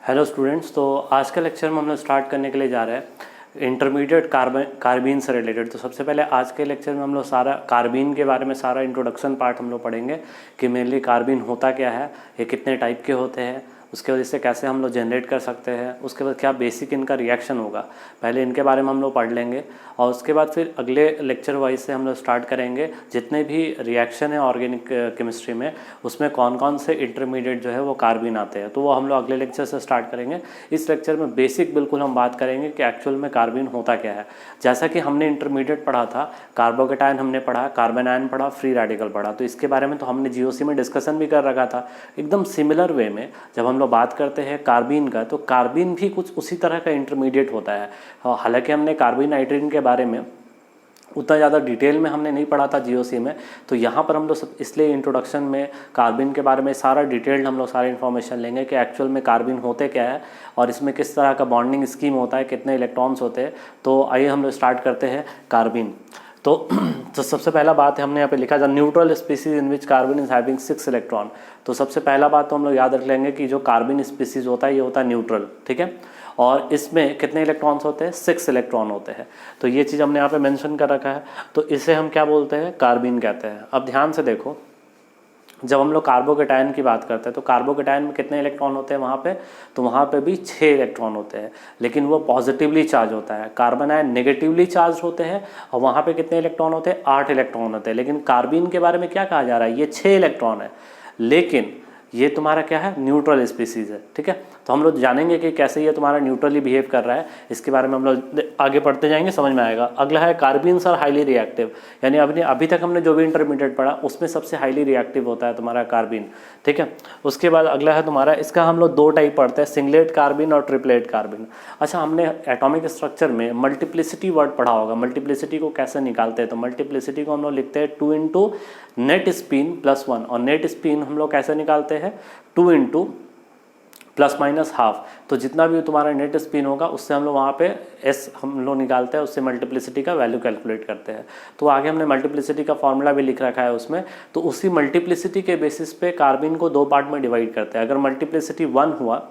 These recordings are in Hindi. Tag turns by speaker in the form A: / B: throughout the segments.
A: Hello students. तो आज के लेक्चर में हम लोग स्टार्ट करने के लिए जा रहे हैं इंटरमीडिएट कार्बीन से रिलेटेड। तो सबसे पहले आज के लेक्चर में हम लोग सारा कार्बीन के बारे में सारा इंट्रोडक्शन पार्ट हम लोग पढ़ेंगे कि मेनली कार्बीन होता क्या है, ये कितने टाइप के होते हैं, उसके वजह से कैसे हम लोग जनरेट कर सकते हैं, उसके बाद क्या बेसिक इनका रिएक्शन होगा, पहले इनके बारे में हम लोग पढ़ लेंगे और उसके बाद फिर अगले लेक्चर वाइज से हम लोग स्टार्ट करेंगे जितने भी रिएक्शन है ऑर्गेनिक केमिस्ट्री में उसमें कौन कौन से इंटरमीडिएट जो है वो कार्बीन आते हैं। तो वो हम लोग अगले लेक्चर से स्टार्ट करेंगे। इस लेक्चर में बेसिक बिल्कुल हम बात करेंगे कि एक्चुअल में कार्बीन होता क्या है। जैसा कि हमने इंटरमीडिएट पढ़ा था, कार्बोकेटायन हमने पढ़ा, कार्बन आयन पढ़ा, फ्री रेडिकल पढ़ा, तो इसके बारे में तो हमने जीओसी में डिस्कशन भी कर रखा था। एकदम सिमिलर वे में जब हम लोग बात करते हैं कार्बीन का, तो कार्बीन भी कुछ उसी तरह का इंटरमीडिएट होता है। हालांकि हमने कार्बन नाइट्रेट के बारे में उतना ज़्यादा डिटेल में हमने नहीं पढ़ा था जीओसी में, तो यहाँ पर हम लोग सब इसलिए इंट्रोडक्शन में कार्बन के बारे में सारा डिटेल्ड हम लोग सारी इन्फॉर्मेशन लेंगे कि एक्चुअल में कार्बन होते क्या है और इसमें किस तरह का बॉन्डिंग स्कीम होता है, कितने इलेक्ट्रॉन्स होते हैं। तो आइए हम लोग स्टार्ट करते हैं कार्बन। तो सबसे पहला बात है, हमने यहाँ पे लिखा था neutral species in which carbon is having 6 electron. तो सबसे पहला बात तो हम लोग याद रख लेंगे कि जो कार्बन स्पीसीज होता है ये होता है न्यूट्रल, ठीक है। और इसमें कितने इलेक्ट्रॉन्स होते हैं? 6 इलेक्ट्रॉन होते हैं। तो ये चीज़ हमने यहाँ पे मेंशन कर रखा है। तो इसे हम क्या बोलते हैं? कार्बन कहते हैं। अब ध्यान से देखो, जब हम लोग कार्बोकेटायन की बात करते हैं तो कार्बोकेटायन में कितने इलेक्ट्रॉन होते हैं वहाँ पे? तो वहाँ पे भी 6 इलेक्ट्रॉन होते हैं, लेकिन वो पॉजिटिवली चार्ज होता है। कार्बन आयन नेगेटिवली चार्ज होते हैं और वहाँ पे कितने इलेक्ट्रॉन होते हैं? 8 इलेक्ट्रॉन होते हैं। लेकिन कार्बन के बारे में क्या कहा जा रहा है? ये 6 इलेक्ट्रॉन है, लेकिन ये तुम्हारा क्या है? न्यूट्रल स्पीसीज है, ठीक है। तो हम लोग जानेंगे कि कैसे ये तुम्हारा न्यूट्रली बिहेव कर रहा है, इसके बारे में हम लोग आगे पढ़ते जाएंगे, समझ में आएगा। अगला है कार्बन्स आर हाईली रिएक्टिव, यानी अभी तक हमने जो भी इंटरमीडिएट पढ़ा उसमें सबसे हाईली रिएक्टिव होता है तुम्हारा कार्बन, ठीक है। उसके बाद अगला है तुम्हारा, इसका हम लोग 2 टाइप पढ़ते हैं, सिंगलेट कार्बन और ट्रिपलेट कार्बन। अच्छा, हमने एटॉमिक स्ट्रक्चर में मल्टीप्लिसिटी वर्ड पढ़ा होगा। मल्टीप्लिसिटी को कैसे निकालते हैं? तो मल्टीप्लिसिटी को हम लोग लिखते हैं 2 इंटू नेट स्पिन प्लस 1, और नेट स्पिन हम लोग कैसे निकालते हैं? 2 इंटू प्लस माइनस हाफ। तो जितना भी तुम्हारा नेट स्पिन होगा उससे हम लोग वहाँ पे एस हम लोग निकालते हैं, उससे मल्टीप्लिसिटी का वैल्यू कैलकुलेट करते हैं। तो आगे हमने मल्टीप्लिसिटी का फॉर्मूला भी लिख रखा है उसमें। तो उसी मल्टीप्लिसिटी के बेसिस पे कार्बन को 2 पार्ट में डिवाइड करते हैं। अगर मल्टीप्लिसिटी 1 हुआ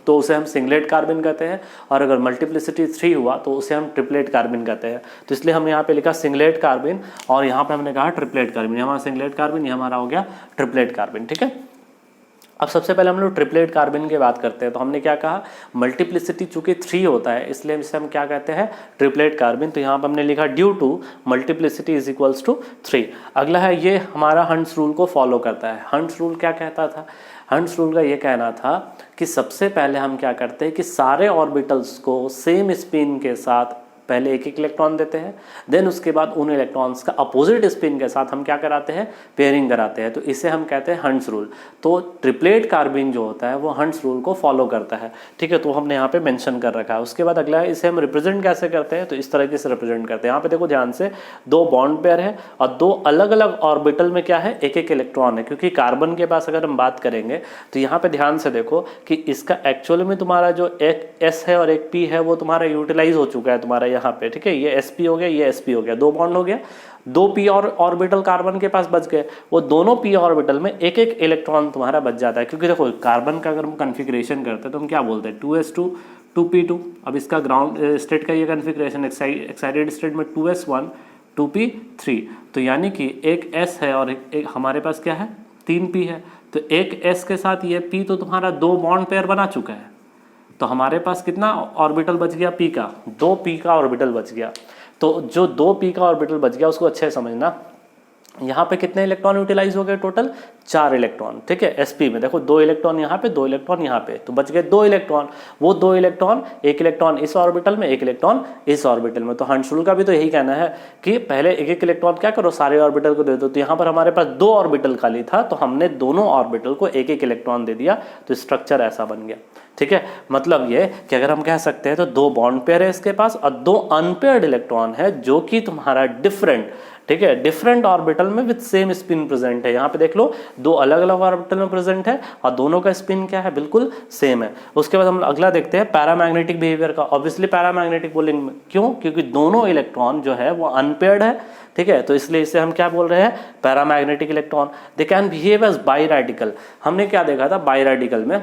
A: तो उसे हम सिंगलेट कार्बन कहते हैं, और अगर मल्टीप्लिसिटी 3 हुआ तो उसे हम ट्रिपलेट कार्बन कहते हैं। तो इसलिए हमने यहाँ पे लिखा सिंगलेट कार्बन और यहाँ पे हमने कहा ट्रिपलेट कार्बन। ये हमारा सिंगलेट कार्बन, ये हमारा हो गया ट्रिपलेट कार्बन, ठीक है। अब सबसे पहले हम लोग ट्रिपलेट कार्बन की बात करते हैं। तो हमने क्या कहा? मल्टीप्लिसिटी चूंकि 3 होता है इसलिए इसे हम क्या कहते हैं? Triplet carbon. तो यहाँ पर हमने लिखा due to multiplicity is equals to 3। अगला है, ये हमारा हंट्स रूल को फॉलो करता है। हंट्स रूल क्या कहता था? हंट्स रूल का ये कहना था कि सबसे पहले हम क्या करते हैं कि सारे ऑर्बिटल्स को सेम स्पिन के साथ पहले एक इलेक्ट्रॉन देते हैं, देन उसके बाद उन इलेक्ट्रॉन्स का अपोजिट स्पिन के साथ हम क्या कराते हैं? पेयरिंग कराते हैं। तो इसे हम कहते हैं हंट्स रूल। तो ट्रिपलेट कार्बन जो होता है वो हंट्स रूल को फॉलो करता है, ठीक है। तो हमने यहाँ पे मेंशन कर रखा है। उसके बाद अगला है, इसे हम रिप्रेजेंट कैसे करते हैं? तो इस तरीके से रिप्रेजेंट करते हैं। यहाँ पे देखो ध्यान से, 2 बॉन्ड पेयर है और 2 अलग अलग ऑर्बिटल में क्या है? एक इलेक्ट्रॉन है। क्योंकि कार्बन के पास अगर हम बात करेंगे तो यहाँ पे ध्यान से देखो कि इसका एक्चुअल में तुम्हारा जो एक एस है और एक पी है वो तुम्हारा यूटिलाइज हो चुका है तुम्हारा यहाँ पे, ठीक है। ये sp हो गया, ये sp हो गया, 2 बॉन्ड हो गया, 2 p और ऑर्बिटल कार्बन के पास बच गए। वो दोनों p ऑर्बिटल में एक एक इलेक्ट्रॉन तुम्हारा बच जाता है। क्योंकि देखो कार्बन का अगर हम कन्फिग्रेशन करते हैं तो हम क्या बोलते हैं? 2s2 2p2। अब इसका ग्राउंड स्टेट का ये कन्फिग्रेशन, एक्साइटेड स्टेट में 2s1 2p3। तो यानी कि एक s है और एक हमारे पास क्या है? 3p है। तो एक s के साथ ये p तो तुम्हारा 2 बॉन्ड पेयर बना चुका है। तो हमारे पास कितना ऑर्बिटल बच गया? p का, 2p का ऑर्बिटल बच गया। तो जो 2p का ऑर्बिटल बच गया उसको अच्छे से समझना। यहाँ पे कितने इलेक्ट्रॉन यूटिलाइज हो गए? टोटल 4 इलेक्ट्रॉन, ठीक है। sp में देखो 2 इलेक्ट्रॉन यहाँ पे, 2 इलेक्ट्रॉन यहाँ पे, तो बच गए 2 इलेक्ट्रॉन। वो 2 इलेक्ट्रॉन, एक इलेक्ट्रॉन इस ऑर्बिटल में, एक इलेक्ट्रॉन इस ऑर्बिटल में। तो हंट्स रूल का भी तो यही कहना है कि पहले एक एक इलेक्ट्रॉन क्या करो? सारे ऑर्बिटल को दे दो। तो यहाँ पर हमारे पास 2 ऑर्बिटल खाली था तो हमने दोनों ऑर्बिटल को एक एक इलेक्ट्रॉन दे दिया, तो स्ट्रक्चर ऐसा बन गया, ठीक है। मतलब ये कि अगर हम कह सकते हैं तो 2 बॉन्ड पेयर है इसके पास और 2 अनपेयर्ड इलेक्ट्रॉन है जो कि तुम्हारा डिफरेंट, ठीक है, डिफरेंट ऑर्बिटल में विद सेम स्पिन प्रेजेंट है। यहाँ पे देख लो 2 अलग अलग ऑर्बिटल में प्रेजेंट है और दोनों का स्पिन क्या है? बिल्कुल सेम है। उसके बाद हम अगला देखते हैं पैरामैग्नेटिक बिहेवियर का। ऑब्वियसली पैरामैग्नेटिक बोलेंगे, क्यों? क्योंकि दोनों इलेक्ट्रॉन जो है वो अनपेयर्ड है, ठीक है। तो इसलिए इसे हम क्या बोल रहे हैं? Paramagnetic electron. They can behave as biradical. हमने क्या देखा था बाई रेडिकल में?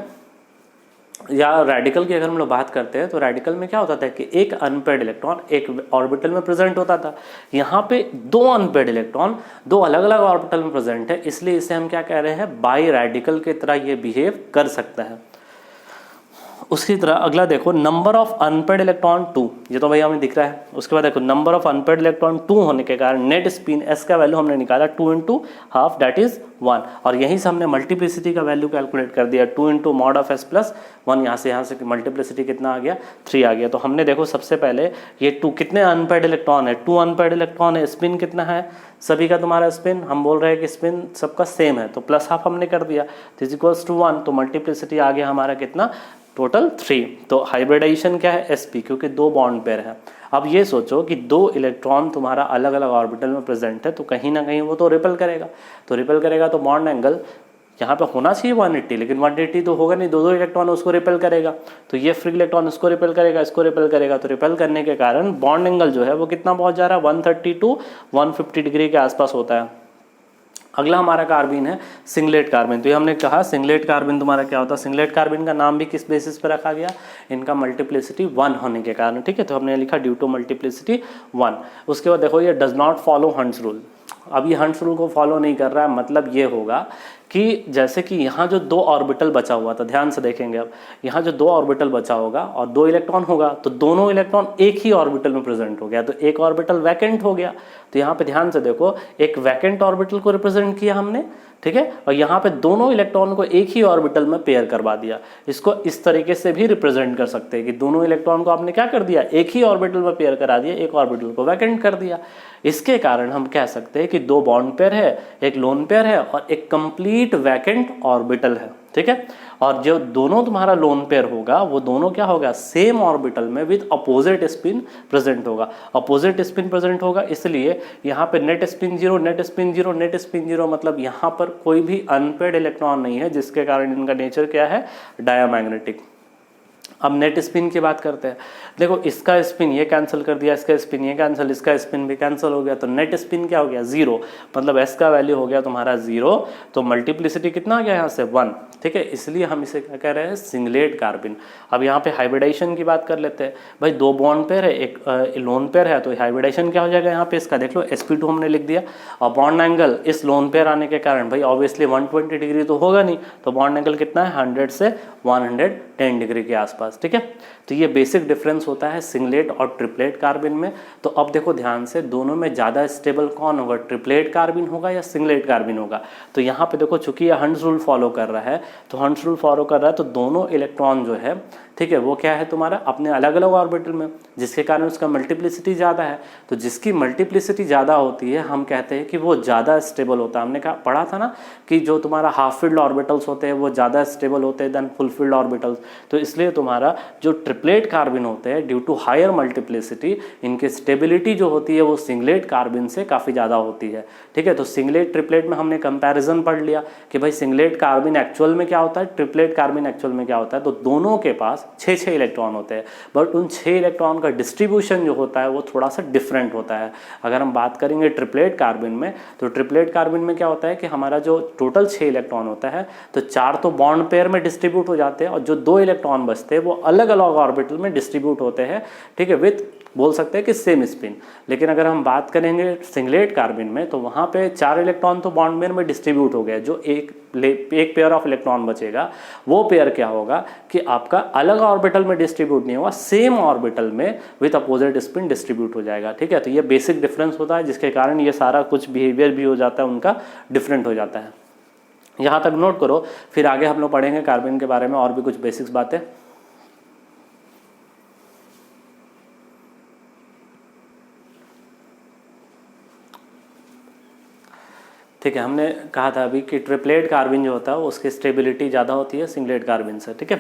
A: या रेडिकल की अगर हम लोग बात करते हैं तो रेडिकल में क्या होता था कि एक अनपेयर्ड इलेक्ट्रॉन एक ऑर्बिटल में प्रेजेंट होता था। यहाँ पे दो अनपेयर्ड इलेक्ट्रॉन दो अलग अलग ऑर्बिटल में प्रेजेंट है, इसलिए इसे हम क्या कह रहे हैं, बाई रेडिकल की तरह ये बिहेव कर सकता है। उसकी तरह अगला देखो, नंबर ऑफ अनपेयर्ड इलेक्ट्रॉन 2, ये तो भाई हमें दिख रहा है। उसके बाद देखो नंबर ऑफ अनपेयर्ड इलेक्ट्रॉन 2 होने के कारण नेट स्पिन एस का वैल्यू हमने निकाला 2 इंटू हाफ दैट इज 1, और यहीं से हमने मल्टीप्लिसिटी का वैल्यू कैलकुलेट कर दिया 2 into mod of S plus 1। यहाँ से मल्टीप्लिसिटी कितना आ गया, 3 आ गया। तो हमने देखो सबसे पहले ये 2 कितने अनपेयर्ड इलेक्ट्रॉन है, 2 अनपेयर्ड इलेक्ट्रॉन है, स्पिन कितना है सभी का तुम्हारा स्पिन, हम बोल रहे हैं कि स्पिन सबका सेम है, तो प्लस हाफ हमने कर दिया, इज इक्वल्स टू 1, तो मल्टीप्लिसिटी आ गया हमारा कितना, टोटल 3। तो हाइब्रिडाइजेशन क्या है, sp, क्योंकि दो बॉन्ड पेयर है। अब ये सोचो कि दो इलेक्ट्रॉन तुम्हारा अलग अलग ऑर्बिटल में प्रेजेंट है, तो कहीं ना कहीं वो तो रिपेल करेगा, तो बॉन्ड एंगल यहाँ पे होना चाहिए 180, लेकिन 180 तो होगा नहीं, दो इलेक्ट्रॉन उसको रिपेल करेगा, तो ये फ्री इलेक्ट्रॉन इसको रिपेल करेगा, इसको रिपेल करेगा, तो रिपेल करने के कारण बॉन्ड एंगल जो है वो कितना पहुंच जा रहा है, 130 टू 150 डिग्री के आसपास होता है। अगला हमारा कार्बिन है सिंगलेट कार्बिन। तो ये हमने कहा सिंगलेट कार्बिन तुम्हारा क्या होता है, सिंगलेट कार्बिन का नाम भी किस बेसिस पर रखा गया, इनका मल्टीप्लिसिटी 1 होने के कारण, ठीक है। तो हमने लिखा ड्यू टू मल्टीप्लिसिटी 1। उसके बाद देखो ये does not follow hunts rule. अब ये हंट्स रूल को फॉलो नहीं कर रहा है, मतलब ये होगा कि जैसे कि यहाँ जो दो ऑर्बिटल बचा हुआ था, ध्यान से देखेंगे अब, यहाँ जो दो ऑर्बिटल बचा होगा और दो इलेक्ट्रॉन होगा, तो दोनों इलेक्ट्रॉन एक ही ऑर्बिटल में प्रेजेंट हो गया, तो एक ऑर्बिटल वैकेंट हो गया। तो यहाँ पे ध्यान से देखो, एक वैकेंट ऑर्बिटल को रिप्रेजेंट किया हमने, ठीक है, और यहाँ पे दोनों इलेक्ट्रॉन को एक ही ऑर्बिटल में पेयर करवा दिया। इसको इस तरीके से भी रिप्रेजेंट कर सकते हैं कि दोनों इलेक्ट्रॉन को आपने क्या कर दिया, एक ही ऑर्बिटल में पेयर करा दिया, एक ऑर्बिटल को वैकेंट कर दिया। इसके कारण हम कह सकते हैं कि दो बॉन्ड पेयर है, एक लोन पेयर है और एक कंप्लीट वैकेंट ऑर्बिटल है, ठीक है। और जो दोनों तुम्हारा लोन पेयर होगा वो दोनों क्या होगा, सेम ऑर्बिटल में विद अपोजिट स्पिन प्रेजेंट होगा, अपोजिट स्पिन प्रेजेंट होगा, इसलिए यहाँ पे net spin zero, net spin zero, net spin zero, मतलब यहाँ पर कोई भी अनपेयर्ड इलेक्ट्रॉन नहीं है, जिसके कारण इनका नेचर क्या है, डायमैग्नेटिक। अब नेट स्पिन की बात करते हैं। देखो इसका स्पिन ये कैंसिल कर दिया, इसका स्पिन ये कैंसिल, इसका स्पिन भी कैंसिल हो गया, तो नेट स्पिन क्या हो गया, 0, मतलब एस का वैल्यू हो गया तुम्हारा 0। तो मल्टीप्लिसिटी कितना आ गया यहाँ से 1, ठीक है, इसलिए हम इसे क्या कह रहे हैं, सिंगलेट कार्बिन। अब यहाँ पे हाइब्रिडाइजेशन की बात कर लेते हैं। भाई दो बॉन्ड पेयर है, एक लोन पेयर है, तो हाइब्रिडाइजेशन क्या हो जाएगा यहाँ पे, इसका देख लो sp2 हमने लिख दिया, और बॉन्ड एंगल इस लोन पेयर आने के कारण भाई ऑब्वियसली 120 डिग्री तो होगा नहीं, तो बॉन्ड एंगल कितना है, 100 से 110 डिग्री के आसपास, ठीक है। तो ये बेसिक डिफरेंस होता है सिंगलेट और ट्रिपलेट कार्बिन में। तो अब देखो ध्यान से, दोनों में ज़्यादा स्टेबल कौन होगा, ट्रिपलेट कार्बिन होगा या सिंगलेट कार्बिन होगा। तो यहाँ पे देखो चूंकि ये हंट्स रूल फॉलो कर रहा है, तो हंट्स रूल फॉलो कर रहा है, तो दोनों इलेक्ट्रॉन जो है, ठीक है, वो क्या है तुम्हारा अपने अलग अलग ऑर्बिटल में, जिसके कारण उसका मल्टीप्लिसिटी ज़्यादा है। तो जिसकी मल्टीप्लिसिटी ज़्यादा होती है हम कहते हैं कि वो ज़्यादा स्टेबल होता है। हमने कहा पढ़ा था ना कि जो तुम्हारा हाफ फिल्ड ऑर्बिटल्स होते हैं वो ज़्यादा स्टेबल होते हैं देन फुल फिल्ड ऑर्बिटल्स। तो इसलिए तुम्हारा जो ट्रिपलेट कार्बिन होते हैं, ड्यू टू हायर मल्टीप्लिसिटी, इनकी स्टेबिलिटी जो होती है वो सिंगलेट कार्बिन से काफ़ी ज़्यादा होती है, ठीक है। तो सिंगलेट ट्रिपलेट में हमने कंपैरिजन पढ़ लिया कि भाई सिंगलेट कार्बिन एक्चुअल में क्या होता है, ट्रिपलेट कार्बिन एक्चुअल में क्या होता है। तो दोनों के पास 6 इलेक्ट्रॉन होते हैं, बट उन 6 इलेक्ट्रॉन का डिस्ट्रीब्यूशन जो होता है वो थोड़ा सा डिफरेंट होता है। अगर हम बात करेंगे ट्रिपलेट कार्बिन में, तो ट्रिपलेट कार्बिन में क्या होता है कि हमारा जो टोटल 6 इलेक्ट्रॉन होता है, तो 4 तो बॉन्ड पेयर में डिस्ट्रीब्यूट हो जाते हैं और जो 2 इलेक्ट्रॉन बचते हैं वो अलग अलग ऑर्बिटल में डिस्ट्रीब्यूट होते हैं, ठीक है, विथ बोल सकते हैं कि सेम स्पिन। लेकिन अगर हम बात करेंगे सिंगलेट कार्बिन में, तो वहाँ पे 4 इलेक्ट्रॉन तो बॉन्ड पेयर में डिस्ट्रीब्यूट हो गया, जो एक पेयर ऑफ इलेक्ट्रॉन बचेगा वो पेयर क्या होगा कि आपका अलग ऑर्बिटल में डिस्ट्रीब्यूट नहीं होगा, सेम ऑर्बिटल में विथ अपोजिट स्पिन डिस्ट्रीब्यूट हो जाएगा, ठीक है। तो ये बेसिक डिफरेंस होता है, जिसके कारण ये सारा कुछ बिहेवियर भी हो जाता है उनका डिफरेंट हो जाता है। यहाँ तक नोट करो, फिर आगे हम लोग पढ़ेंगे कार्बिन के बारे में और भी कुछ बेसिक्स बातें। ठीक है, हमने कहा था अभी कि ट्रिपलेट कार्बिन जो होता है उसकी स्टेबिलिटी ज़्यादा होती है सिंगलेट कार्बिन से, ठीक है।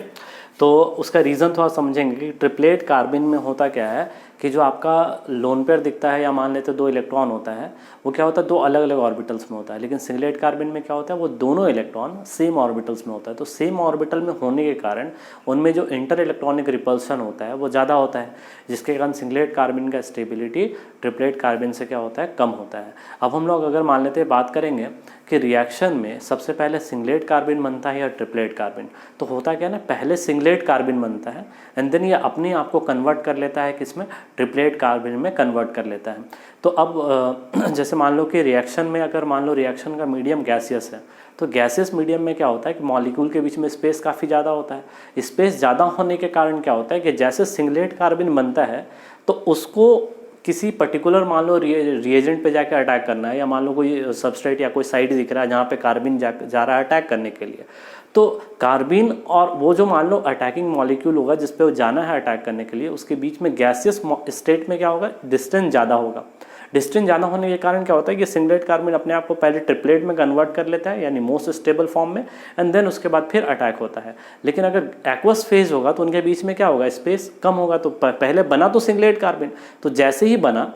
A: तो उसका रीज़न थोड़ा समझेंगे कि ट्रिपलेट कार्बिन में होता क्या है कि जो आपका लोन पेयर दिखता है या मान लेते 2 इलेक्ट्रॉन होता है, वो क्या होता है 2 अलग अलग ऑर्बिटल्स में होता है। लेकिन सिंगलेट कार्बन में क्या होता है, वो दोनों इलेक्ट्रॉन सेम ऑर्बिटल्स में होता है। तो सेम ऑर्बिटल में होने के कारण उनमें जो इंटर इलेक्ट्रॉनिक रिपल्सन होता है वो ज़्यादा होता है, जिसके कारण सिंगलेट कार्बन का स्टेबिलिटी ट्रिपलेट कार्बन से क्या होता है, कम होता है। अब हम लोग अगर मान लेते हैं बात करेंगे कि रिएक्शन में सबसे पहले सिंगलेट कार्बन बनता है या ट्रिपलेट कार्बन, तो होता क्या है ना, पहले सिंगलेट कार्बन बनता है एंड देन ये अपने आप को कन्वर्ट कर लेता है किसमें, ट्रिपलेट कार्बन में कन्वर्ट कर लेता है। तो अब जैसे मान लो कि रिएक्शन में अगर मान लो रिएक्शन का मीडियम गैसियस है, तो गैसियस मीडियम में क्या होता है कि मॉलिक्यूल के बीच में स्पेस काफ़ी ज़्यादा होता है। स्पेस ज़्यादा होने के कारण क्या होता है कि जैसे सिंगलेट कार्बन बनता है तो उसको किसी पर्टिकुलर मान लो रिएजेंट पे जाके अटैक करना है, या मान लो कोई सबस्ट्रेट या कोई साइड दिख रहा है जहाँ पे कार्बन जा रहा है अटैक करने के लिए, तो कार्बन और वो जो मान लो अटैकिंग मॉलिक्यूल होगा जिस पे वो जाना है अटैक करने के लिए, उसके बीच में गैसियस स्टेट में क्या होगा, डिस्टेंस ज़्यादा होगा। डिस्टेंस ज़्यादा होने के कारण क्या होता है कि सिंगलेट कार्बन अपने आप को पहले ट्रिपलेट में कन्वर्ट कर लेता है, यानी मोस्ट स्टेबल फॉर्म में, एंड देन उसके बाद फिर अटैक होता है। लेकिन अगर एक्वस फेज होगा तो उनके बीच में क्या होगा, स्पेस कम होगा। तो पहले बना तो सिंगलेट कार्बन, तो जैसे ही बना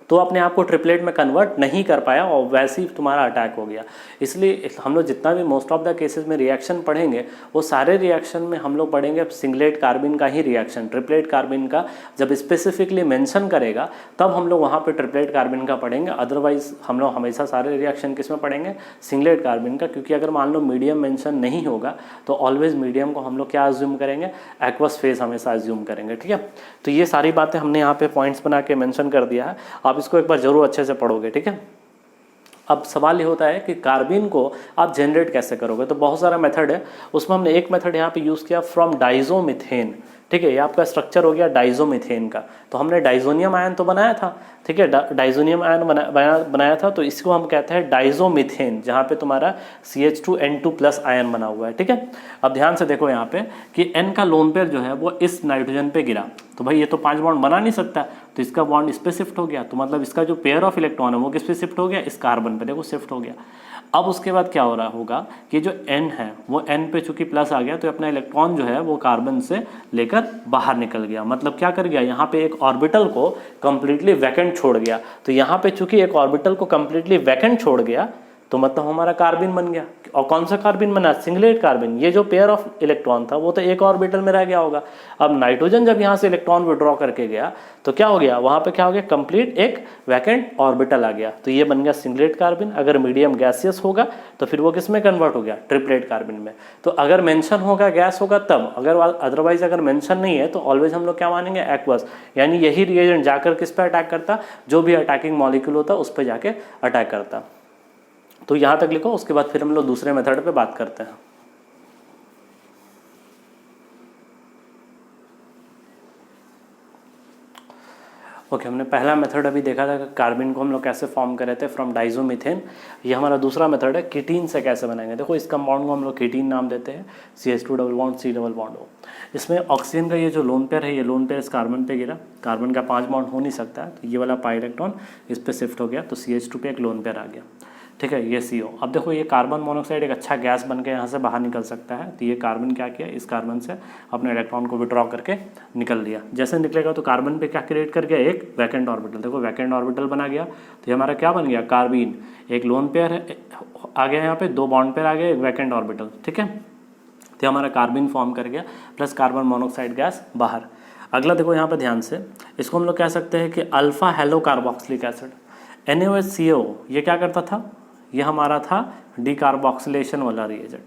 A: तो अपने आप को ट्रिपलेट में कन्वर्ट नहीं कर पाया और वैसे ही तुम्हारा अटैक हो गया। इसलिए हम लोग जितना भी मोस्ट ऑफ द केसेस में रिएक्शन पढ़ेंगे वो सारे रिएक्शन में हम लोग पढ़ेंगे सिंगलेट कार्बन का ही रिएक्शन। ट्रिपलेट कार्बन का जब स्पेसिफिकली मेंशन करेगा तब हम लोग वहाँ पे ट्रिपलेट कार्बन का पढ़ेंगे, अदरवाइज हम लोग हमेशा सारे रिएक्शन किस में पढ़ेंगे, सिंगलेट कार्बन का। क्योंकि अगर मान लो मीडियम मेंशन नहीं होगा तो ऑलवेज मीडियम को हम लोग क्या अज्यूम करेंगे, एक्वस फेज हमेशा अज्यूम करेंगे। ठीक है, तो ये सारी बातें हमने यहाँ पे पॉइंट्स बना के मेंशन कर दिया है, आप इसको एक बार जरूर अच्छे से पढ़ोगे। ठीक है, अब सवाल ये होता है कि कार्बन को आप जनरेट कैसे करोगे। तो बहुत सारा मेथड है, उसमें हमने एक मेथड यहाँ पे यूज़ किया फ्रॉम डाइजोमीथेन। ठीक है, ये आपका स्ट्रक्चर हो गया डाइजोमीथेन का। तो हमने डाइजोनियम आयन तो बनाया था, ठीक है, डाइजोनियम आयन बनाया था, तो इसको हम कहते हैं डाइजोमीथेन, जहाँ पे तुम्हारा CH2N2+ आयन बना हुआ है। ठीक है, अब ध्यान से देखो यहाँ पे कि N का लोन पेयर जो है वो इस नाइट्रोजन पे गिरा, तो भाई ये तो 5 बॉन्ड बना नहीं सकता, तो इसका बॉन्ड इस पे शिफ्ट हो गया, तो मतलब इसका जो पेयर ऑफ इलेक्ट्रॉन है वो किस पे शिफ्ट हो गया, इस कार्बन पे, देखो शिफ्ट हो गया। अब उसके बाद क्या हो रहा होगा कि जो N है वो N पे चूंकि प्लस आ गया तो अपना इलेक्ट्रॉन जो है वो कार्बन से लेकर बाहर निकल गया। मतलब क्या कर गया, यहाँ पे एक ऑर्बिटल को कंप्लीटली वैकेंट छोड़ गया। तो यहाँ पे चूंकि एक ऑर्बिटल को कंप्लीटली वैकेंट छोड़ गया तो मतलब हमारा कार्बन बन गया। और कौन सा कार्बन बना, सिंगलेट कार्बन। ये जो पेयर ऑफ इलेक्ट्रॉन था वो तो एक ऑर्बिटल में रह गया होगा। अब नाइट्रोजन जब यहाँ से इलेक्ट्रॉन विड्रॉ करके गया तो क्या हो गया, वहाँ पे क्या हो गया, कंप्लीट एक वैकेंट ऑर्बिटल आ गया, तो ये बन गया सिंगलेट कार्बन। अगर मीडियम गैसियस होगा तो फिर वो किस में कन्वर्ट हो गया, ट्रिपलेट कार्बन में। तो अगर मेंशन होगा गैस होगा तब, अगर अदरवाइज अगर मेंशन नहीं है तो ऑलवेज हम लोग क्या मानेंगे, एक्वस, यानी यही रिएजेंट जाकर किस पे अटैक करता, जो भी अटैकिंग मॉलिक्यूल होता उस पर जाके अटैक करता। तो यहाँ तक लिखो, उसके बाद फिर हम लोग दूसरे मेथड पे बात करते हैं। ओके, हमने पहला मेथड अभी देखा था कि कार्बन को हम लोग कैसे फॉर्म कर रहे थे फ्रॉम डाइजोमीथेन। ये हमारा दूसरा मेथड है, कीटीन से कैसे बनाएंगे। देखो इस कंपाउंड को हम लोग कीटीन नाम देते हैं, CH2 double bond C double bond O। इसमें ऑक्सीजन का ये जो लोन पेयर है, ये लोन पेयर इस कार्बन पे गिरा, कार्बन का 5 बॉन्ड हो नहीं सकता है, तो ये वाला पाई इलेक्ट्रॉन इस पे शिफ्ट हो गया, तो CH2 पे एक लोन पेयर आ गया। ठीक है, ये CO। अब देखो ये कार्बन मोनोऑक्साइड एक अच्छा गैस बन के यहाँ से बाहर निकल सकता है, तो ये कार्बन क्या किया, इस कार्बन से अपने इलेक्ट्रॉन को विड्रॉ करके निकल दिया। जैसे निकलेगा तो कार्बन पे क्या क्रिएट कर गया, एक वैकेंट ऑर्बिटल। देखो वैकेंट ऑर्बिटल बना गया, तो ये हमारा क्या बन गया, कार्बन, एक लोन पेयर आ गया, यहाँ पे 2 बॉन्ड पेयर आ गया, एक वैकेंट ऑर्बिटल। ठीक है, तो हमारा कार्बन फॉर्म कर गया प्लस कार्बन मोनोऑक्साइड गैस बाहर। अगला देखो यहाँ पे ध्यान से, इसको हम लोग कह सकते हैं कि alpha hello carboxylic acid, NaOH ये क्या करता था, ये हमारा था डीकार्बोक्सिलेशन वाला रिएजेंट।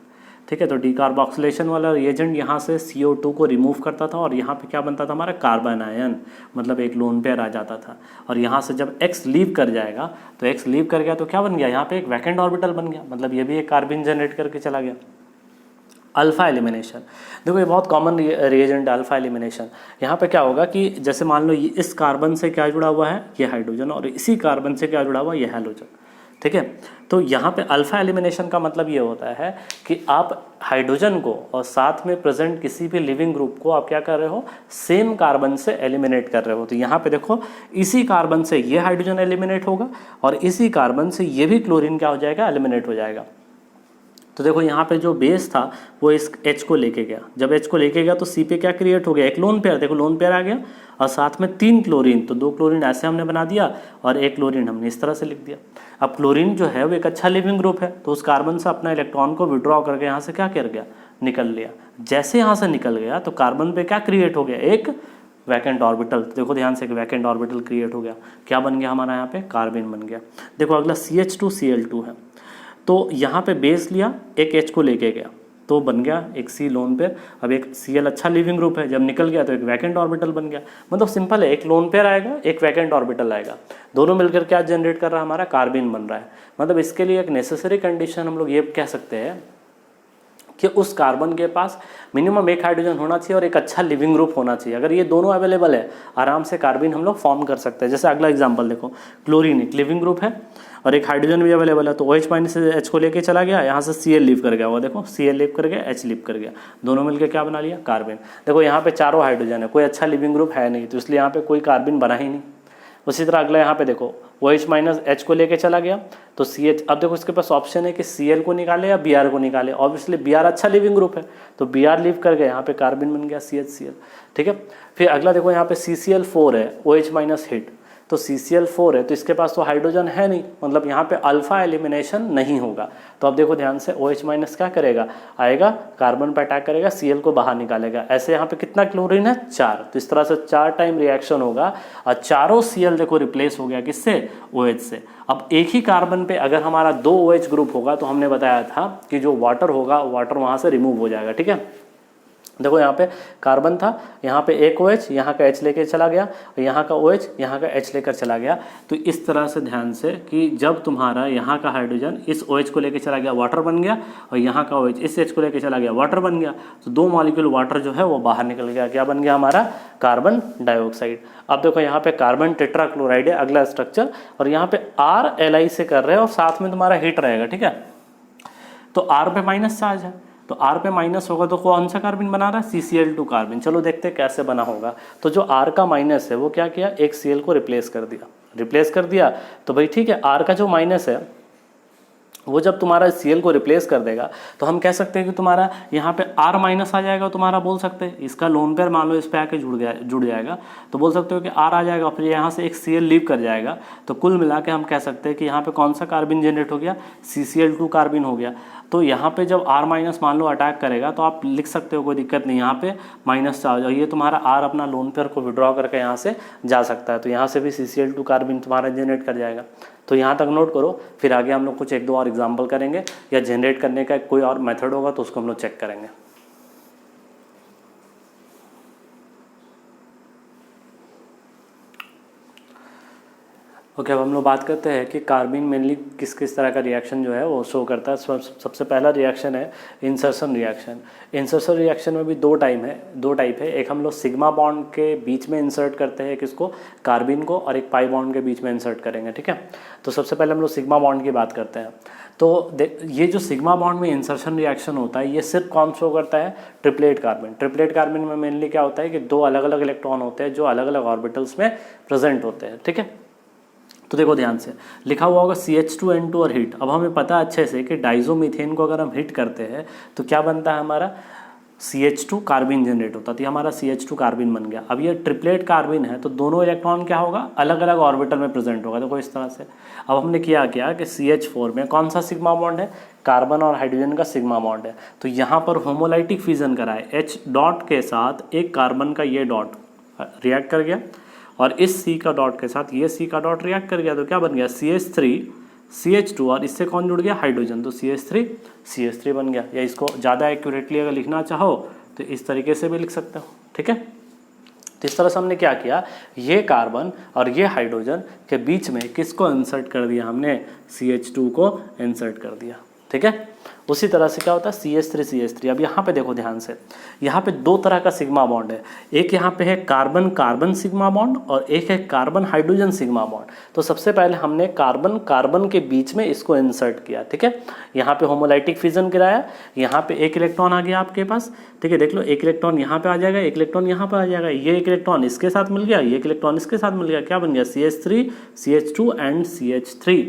A: ठीक है, तो डीकार्बोक्सिलेशन वाला रिएजेंट यहाँ से CO2 को रिमूव करता था और यहाँ पे क्या बनता था हमारा कार्बन आयन, मतलब एक लोन पेयर आ जाता था। और यहाँ से जब X लीव कर जाएगा तो X लीव कर गया तो क्या बन गया, यहाँ पे एक वैकेंट ऑर्बिटल बन गया, मतलब ये भी एक कार्बन जनरेट करके चला गया। अल्फा एलिमिनेशन, देखो ये बहुत कॉमन रिएजेंट है अल्फा एलिमिनेशन। यहाँ पे क्या होगा कि जैसे मान लो इस कार्बन से क्या जुड़ा हुआ है, ये हाइड्रोजन, और इसी कार्बन से क्या जुड़ा हुआ है, ये हैलोजन। ठीक है, तो यहाँ पे अल्फा एलिमिनेशन का मतलब ये होता है कि आप हाइड्रोजन को और साथ में प्रेजेंट किसी भी लिविंग ग्रुप को आप क्या कर रहे हो, सेम कार्बन से एलिमिनेट कर रहे हो। तो यहाँ पे देखो इसी कार्बन से ये हाइड्रोजन एलिमिनेट होगा और इसी कार्बन से ये भी क्लोरीन क्या हो जाएगा, एलिमिनेट हो जाएगा। तो देखो यहाँ पे जो बेस था वो इस H को लेके गया, जब H को लेके गया तो C पे क्या क्रिएट हो गया, एक लोन पेयर, देखो लोन पेयर आ गया और साथ में 3 क्लोरीन, तो 2 क्लोरीन ऐसे हमने बना दिया और 1 क्लोरीन हमने इस तरह से लिख दिया। अब क्लोरीन जो है वो एक अच्छा लिविंग ग्रुप है, तो उस कार्बन से अपना इलेक्ट्रॉन को विड्रॉ करके यहाँ से क्या कर गया, निकल लिया। जैसे यहाँ से निकल गया तो कार्बन पे क्या क्रिएट हो गया, एक वैकेंट ऑर्बिटल। तो देखो ध्यान से, एक वैकेंट ऑर्बिटल क्रिएट हो गया, क्या बन गया हमारा यहाँ पे, कार्बन बन गया। देखो अगला CH2Cl2 है, तो यहाँ पे बेस लिया, एक H को लेके गया तो बन गया एक C लोन पेयर। अब एक Cl अच्छा लिविंग ग्रुप है, जब निकल गया तो एक वैकेंट ऑर्बिटल बन गया। मतलब सिंपल है, एक लोन पेयर आएगा, एक वैकेंट ऑर्बिटल आएगा, दोनों मिलकर क्या जनरेट कर रहा है, हमारा कार्बन बन रहा है। मतलब इसके लिए एक नेसेसरी कंडीशन हम लोग ये कह सकते हैं कि उस कार्बन के पास मिनिमम एक हाइड्रोजन होना चाहिए और एक अच्छा लिविंग ग्रुप होना चाहिए। अगर ये दोनों अवेलेबल है, आराम से कार्बन हम लोग फॉर्म कर सकते हैं। जैसे अगला एग्जांपल देखो, क्लोरीन एक लिविंग ग्रुप है और एक हाइड्रोजन भी अवेलेबल है, तो OH माइनस से H को लेके चला गया, यहाँ से Cl लीव कर गया, वो देखो Cl लीव कर गया, H लीव कर गया, दोनों मिलकर क्या बना लिया, कार्बन। देखो यहाँ पे चारों हाइड्रोजन है, कोई अच्छा लिविंग ग्रुप है नहीं, तो इसलिए यहाँ पे कोई कार्बन बना ही नहीं। उसी तरह अगला यहाँ पे देखो, OH माइनस H को लेके चला गया तो CH, अब देखो इसके पास ऑप्शन है कि Cl को निकाले या Br को निकाले। ऑब्वियसली Br अच्छा लिविंग ग्रुप है, तो Br लीव कर गया, यहाँ पे कार्बन बन गया CHCl, ठीक है। फिर अगला देखो यहाँ पे CCl4 है, OH माइनस हिट, तो CCl4 है तो इसके पास तो हाइड्रोजन है नहीं, मतलब यहाँ पे अल्फा एलिमिनेशन नहीं होगा। तो अब देखो ध्यान से, OH माइनस क्या करेगा, आएगा कार्बन पर अटैक करेगा, Cl को बाहर निकालेगा। ऐसे यहाँ पे कितना क्लोरीन है, 4, तो इस तरह से 4 टाइम रिएक्शन होगा और चारों Cl देखो रिप्लेस हो गया किससे, OH से। अब एक ही कार्बन पे अगर हमारा 2 OH ग्रुप होगा तो हमने बताया था कि जो वाटर होगा, वाटर वहाँ से रिमूव हो जाएगा, ठीक है। देखो यहाँ पे कार्बन था, यहाँ पे एक OH, यहाँ का H लेकर चला गया, और यहाँ का OH, यहाँ का H लेकर चला गया। तो इस तरह से ध्यान से कि जब तुम्हारा यहाँ का हाइड्रोजन इस OH को लेकर चला गया, वाटर बन गया, और यहाँ का OH इस H को लेकर चला गया, वाटर बन गया, तो 2 मॉलिक्यूल वाटर जो है वो बाहर निकल गया, क्या बन गया हमारा, कार्बन डाइऑक्साइड। अब देखो यहाँ पे कार्बन टेट्राक्लोराइड है अगला स्ट्रक्चर, और यहाँ पे R Li से कर रहे हैं और साथ में तुम्हारा हीट रहेगा, ठीक है। तो R पे माइनस चार्ज है, तो R पे माइनस होगा तो कौन सा कार्बन बना रहा है, CCl2 कार्बन। चलो देखते हैं कैसे बना होगा। तो जो R का माइनस है वो क्या किया, एक Cl को रिप्लेस कर दिया, तो भाई ठीक है, R का जो माइनस है वो जब तुम्हारा Cl को रिप्लेस कर देगा तो हम कह सकते हैं कि तुम्हारा यहाँ पे R माइनस आ जाएगा, तुम्हारा बोल सकते हैं इसका लोन पेयर मान लो इस पे आके जुड़ जाएगा, तो बोल सकते हो कि R आ जाएगा, फिर यहाँ से एक Cl लीव कर जाएगा, तो कुल मिला के हम कह सकते हैं कि यहाँ पे कौन सा कार्बन जनरेट हो गया, CCl2 कार्बन हो गया। तो यहाँ पे जब R माइनस मान लो अटैक करेगा तो आप लिख सकते हो, कोई दिक्कत नहीं, यहाँ पे माइनस चार्ज, और ये तुम्हारा R अपना लोन पेयर को विड्रॉ करके यहाँ से जा सकता है, तो यहाँ से भी CCl2 कार्बन तुम्हारा जनरेट कर जाएगा। तो यहाँ तक नोट करो, फिर आगे हम लोग कुछ 1-2 और एग्जाम्पल करेंगे, या जनरेट करने का कोई और मेथड होगा तो उसको हम लोग चेक करेंगे। ओके, अब हम लोग बात करते हैं कि कार्बन मेनली किस किस तरह का रिएक्शन जो है वो शो करता है। सबसे पहला रिएक्शन है इंसर्शन रिएक्शन। इंसर्शन रिएक्शन में भी दो टाइप है। एक हम लोग सिग्मा बॉन्ड के बीच में इंसर्ट करते हैं किसको, कार्बन को, और एक पाई बॉन्ड के बीच में इंसर्ट करेंगे, ठीक है। तो सबसे पहले हम लोग सिग्मा बॉन्ड की बात करते हैं। तो ये जो सिग्मा बॉन्ड में इंसर्शन रिएक्शन होता है ये सिर्फ कौन शो करता है, ट्रिपलेट कार्बन। ट्रिपलेट कार्बन में मेनली क्या होता है कि 2 अलग अलग इलेक्ट्रॉन होते हैं जो अलग अलग ऑर्बिटल्स में प्रेजेंट होते हैं, ठीक है। तो देखो ध्यान से, लिखा हुआ होगा CH2N2 और हीट। अब हमें पता है अच्छे से कि डाइजोमीथेन को अगर हम हीट करते हैं तो क्या बनता है, हमारा CH2 कार्बन जनरेट होता है, तो ये हमारा CH2 कार्बन बन गया। अब ये ट्रिपलेट कार्बन है तो दोनों इलेक्ट्रॉन क्या होगा, अलग अलग ऑर्बिटल में प्रेजेंट होगा, देखो इस तरह से। अब हमने किया कि CH4 में कौन सा सिग्मा बॉन्ड है, कार्बन और हाइड्रोजन का सिग्मा बॉन्ड है, तो यहाँ पर होमोलाइटिक फिजन करा है, H डॉट के साथ एक कार्बन का ये डॉट रिएक्ट कर गया, और इस C का डॉट के साथ ये C का डॉट रिएक्ट कर गया, तो क्या बन गया, CH3 CH2, और इससे कौन जुड़ गया, हाइड्रोजन, तो CH3 बन गया। या इसको ज़्यादा एक्यूरेटली अगर लिखना चाहो तो इस तरीके से भी लिख सकते हो, ठीक है। तो इस तरह से हमने क्या किया, ये कार्बन और ये हाइड्रोजन के बीच में किसको इंसर्ट कर दिया, हमने CH2 को इंसर्ट कर दिया, ठीक है। उसी तरह से क्या होता है CH3। अब यहाँ पे देखो ध्यान से, यहाँ पे 2 तरह का सिग्मा बॉन्ड है, एक यहाँ पे है कार्बन कार्बन सिग्मा बॉन्ड और एक है कार्बन हाइड्रोजन सिग्मा बॉन्ड। तो सबसे पहले हमने कार्बन कार्बन के बीच में इसको इंसर्ट किया, ठीक है। यहाँ पे होमोलाइटिक फिजन गिराया, यहाँ पे एक इलेक्ट्रॉन आ गया आपके पास, ठीक है। देख लो, एक इलेक्ट्रॉन यहाँ पे आ जाएगा, एक इलेक्ट्रॉन यहाँ पे आ जाएगा, ये एक इलेक्ट्रॉन इसके साथ मिल गया, ये एक इलेक्ट्रॉन इसके साथ मिल गया, क्या बन गया, CH3 CH2 एंड CH3।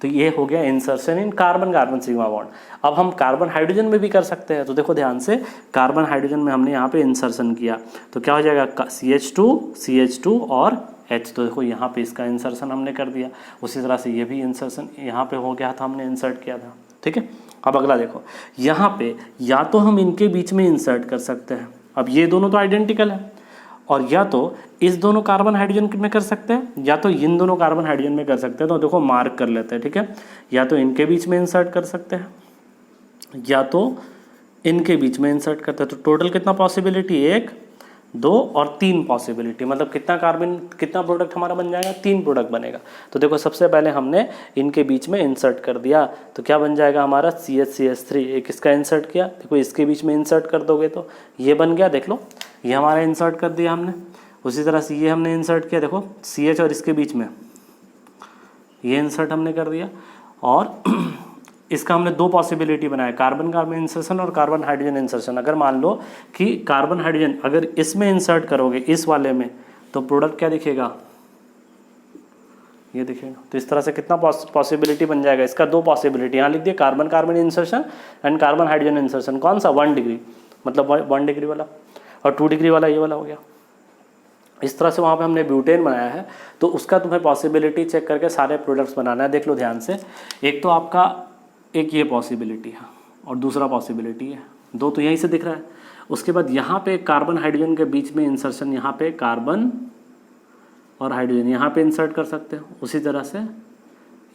A: तो तो ये हो गया इंसर्शन इन कार्बन कार्बन सिग्मा बॉन्ड। अब हम कार्बन हाइड्रोजन में भी कर सकते हैं, तो देखो ध्यान से, कार्बन हाइड्रोजन में हमने यहाँ पे इंसर्शन किया तो क्या हो जाएगा, CH2 और H। तो देखो यहाँ पे इसका इंसर्शन हमने कर दिया। उसी तरह से ये भी इंसर्शन यहाँ पे हो गया था, हमने इंसर्ट किया था। ठीक है, अब अगला देखो, यहाँ पे या तो हम इनके बीच में इंसर्ट कर सकते हैं, अब ये दोनों तो आइडेंटिकल है, और या तो इस दोनों कार्बन हाइड्रोजन में कर सकते हैं, या तो इन दोनों कार्बन हाइड्रोजन में कर सकते हैं। तो देखो मार्क कर लेते हैं, ठीक है, या तो इनके बीच में इंसर्ट कर सकते हैं, या तो इनके बीच में इंसर्ट करते हैं। तो टोटल कितना पॉसिबिलिटी, 1 2 और 3 पॉसिबिलिटी, मतलब कितना कार्बन, कितना प्रोडक्ट हमारा बन जाएगा, 3 प्रोडक्ट बनेगा। तो देखो सबसे पहले हमने इनके बीच में इंसर्ट कर दिया, तो क्या बन जाएगा हमारा CH3, एक इसका इंसर्ट किया, देखो इसके बीच में इंसर्ट कर दोगे तो ये बन गया, देख लो ये हमारा इंसर्ट कर दिया हमने। उसी तरह से ये हमने इंसर्ट किया, देखो CH और इसके बीच में ये इंसर्ट हमने कर दिया, और इसका हमने 2 पॉसिबिलिटी बनाया, कार्बन कार्बन इंसर्शन और कार्बन हाइड्रोजन इंसर्शन। अगर मान लो कि कार्बन हाइड्रोजन अगर इसमें इंसर्ट करोगे, इस वाले में, तो प्रोडक्ट क्या दिखेगा, ये दिखेगा। तो इस तरह से कितना पॉसिबिलिटी बन जाएगा, इसका 2 पॉसिबिलिटी यहाँ लिख दिया, carbon carbon insertion and carbon hydrogen insertion. कौन सा, 1 डिग्री, मतलब 1 डिग्री वाला, और 2 डिग्री वाला ये वाला हो गया। इस तरह से वहाँ पे हमने ब्यूटेन बनाया है, तो उसका तुम्हें पॉसिबिलिटी चेक करके सारे प्रोडक्ट्स बनाना है। देख लो ध्यान से, एक तो आपका एक ये पॉसिबिलिटी है और दूसरा पॉसिबिलिटी है, 2 तो यहीं से दिख रहा है। उसके बाद यहाँ पे कार्बन हाइड्रोजन के बीच में इंसर्शन, यहाँ पे कार्बन और हाइड्रोजन यहाँ पे इंसर्ट कर सकते हो, उसी तरह से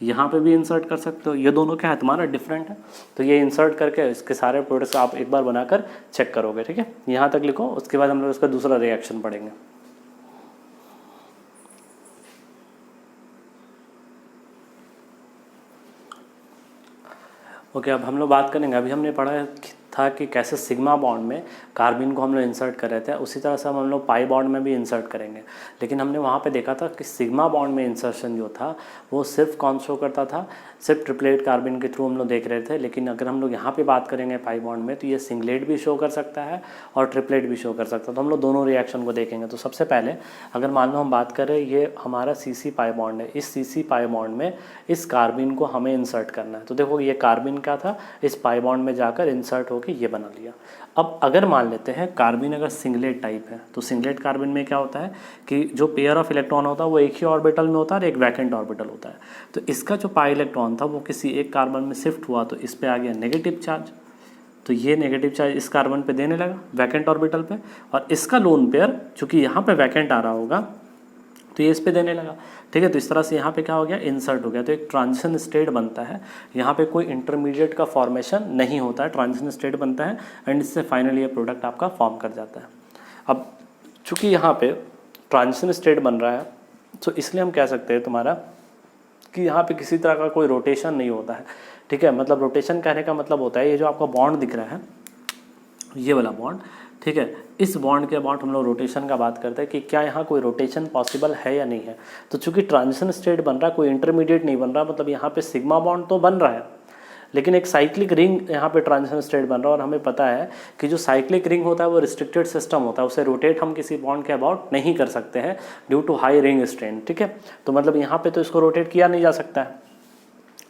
A: यहाँ पे भी इंसर्ट कर सकते हो। ये दोनों क्या है, तुम्हारा डिफरेंट है, तो ये इंसर्ट करके इसके सारे प्रोडक्ट्स आप एक बार बनाकर चेक करोगे। ठीक है, यहाँ तक लिखो, उसके बाद हम लोग इसका दूसरा रिएक्शन पढ़ेंगे। ओके, अब हम लोग बात करेंगे, अभी हमने पढ़ा था कि कैसे सिग्मा बॉन्ड में कार्बिन को हम लोग इंसर्ट कर रहे थे, उसी तरह से हम लोग पाई बॉन्ड में भी इंसर्ट करेंगे। लेकिन हमने वहाँ पे देखा था कि सिग्मा बॉन्ड में इंसर्शन जो था वो सिर्फ कौन शो करता था, सिर्फ ट्रिपलेट कार्बिन के थ्रू हम लोग देख रहे थे। लेकिन अगर हम लोग यहाँ पे बात करेंगे पाई बॉन्ड में, तो ये सिंगलेट भी शो कर सकता है और ट्रिपलेट भी शो कर सकता है। तो हम लोग दोनों रिएक्शन को देखेंगे। तो सबसे पहले अगर मान लो हम बात करें, ये हमारा CC पाई बॉन्ड है, इस CC पाई बॉन्ड में इस कार्बिन को हमें इंसर्ट करना है। तो देखो ये कार्बिन का था, इस पाई बॉन्ड में जाकर इंसर्ट होकर ये बना लिया। अब अगर मान लेते हैं कार्बिन अगर सिंगलेट टाइप है, तो सिंगलेट कार्बिन में क्या होता है कि जो पेयर ऑफ इलेक्ट्रॉन होता है वो एक ही ऑर्बिटल में होता है और एक वैकेंट ऑर्बिटल होता है। तो इसका जो पाई इलेक्ट्रॉन था वो किसी एक कार्बन में शिफ्ट हुआ, तो इस पे आ गया नेगेटिव चार्ज। तो ये नेगेटिव चार्ज इस कार्बन पे देने लगा वैकेंट ऑर्बिटल पे, और इसका लोन पेयर चूंकि यहाँ पे वैकेंट आ रहा होगा तो ये इस पे देने लगा। ठीक है, तो इस तरह से यहाँ पे क्या हो गया, इंसर्ट हो गया। तो एक ट्रांजिशन स्टेट बनता है, यहाँ पे कोई इंटरमीडिएट का फॉर्मेशन नहीं होता है, ट्रांजिशन स्टेट बनता है एंड इससे फाइनली ये प्रोडक्ट आपका फॉर्म कर जाता है। अब चूँकि यहाँ पे ट्रांजिशन स्टेट बन रहा है, तो इसलिए हम कह सकते हैं तुम्हारा कि यहाँ पे किसी तरह का कोई रोटेशन नहीं होता है। ठीक है, मतलब रोटेशन कहने का मतलब होता है ये जो आपका बॉन्ड दिख रहा है, ये वाला बॉन्ड, ठीक है, इस बॉन्ड के अबाउट हम लोग रोटेशन का बात करते हैं कि क्या यहाँ कोई रोटेशन पॉसिबल है या नहीं है। तो चूंकि ट्रांजिशन स्टेट बन रहा है, कोई इंटरमीडिएट नहीं बन रहा, मतलब यहाँ पे सिग्मा बॉन्ड तो बन रहा है लेकिन एक साइक्लिक रिंग यहाँ पे ट्रांजिशन स्टेट बन रहा है। और हमें पता है कि जो साइक्लिक रिंग होता है वो रिस्ट्रिक्टेड सिस्टम होता है, उसे रोटेट हम किसी बॉन्ड के अबाउट नहीं कर सकते हैं due to high ring strain. ठीक है, तो मतलब यहाँ पे तो इसको रोटेट किया नहीं जा सकता है,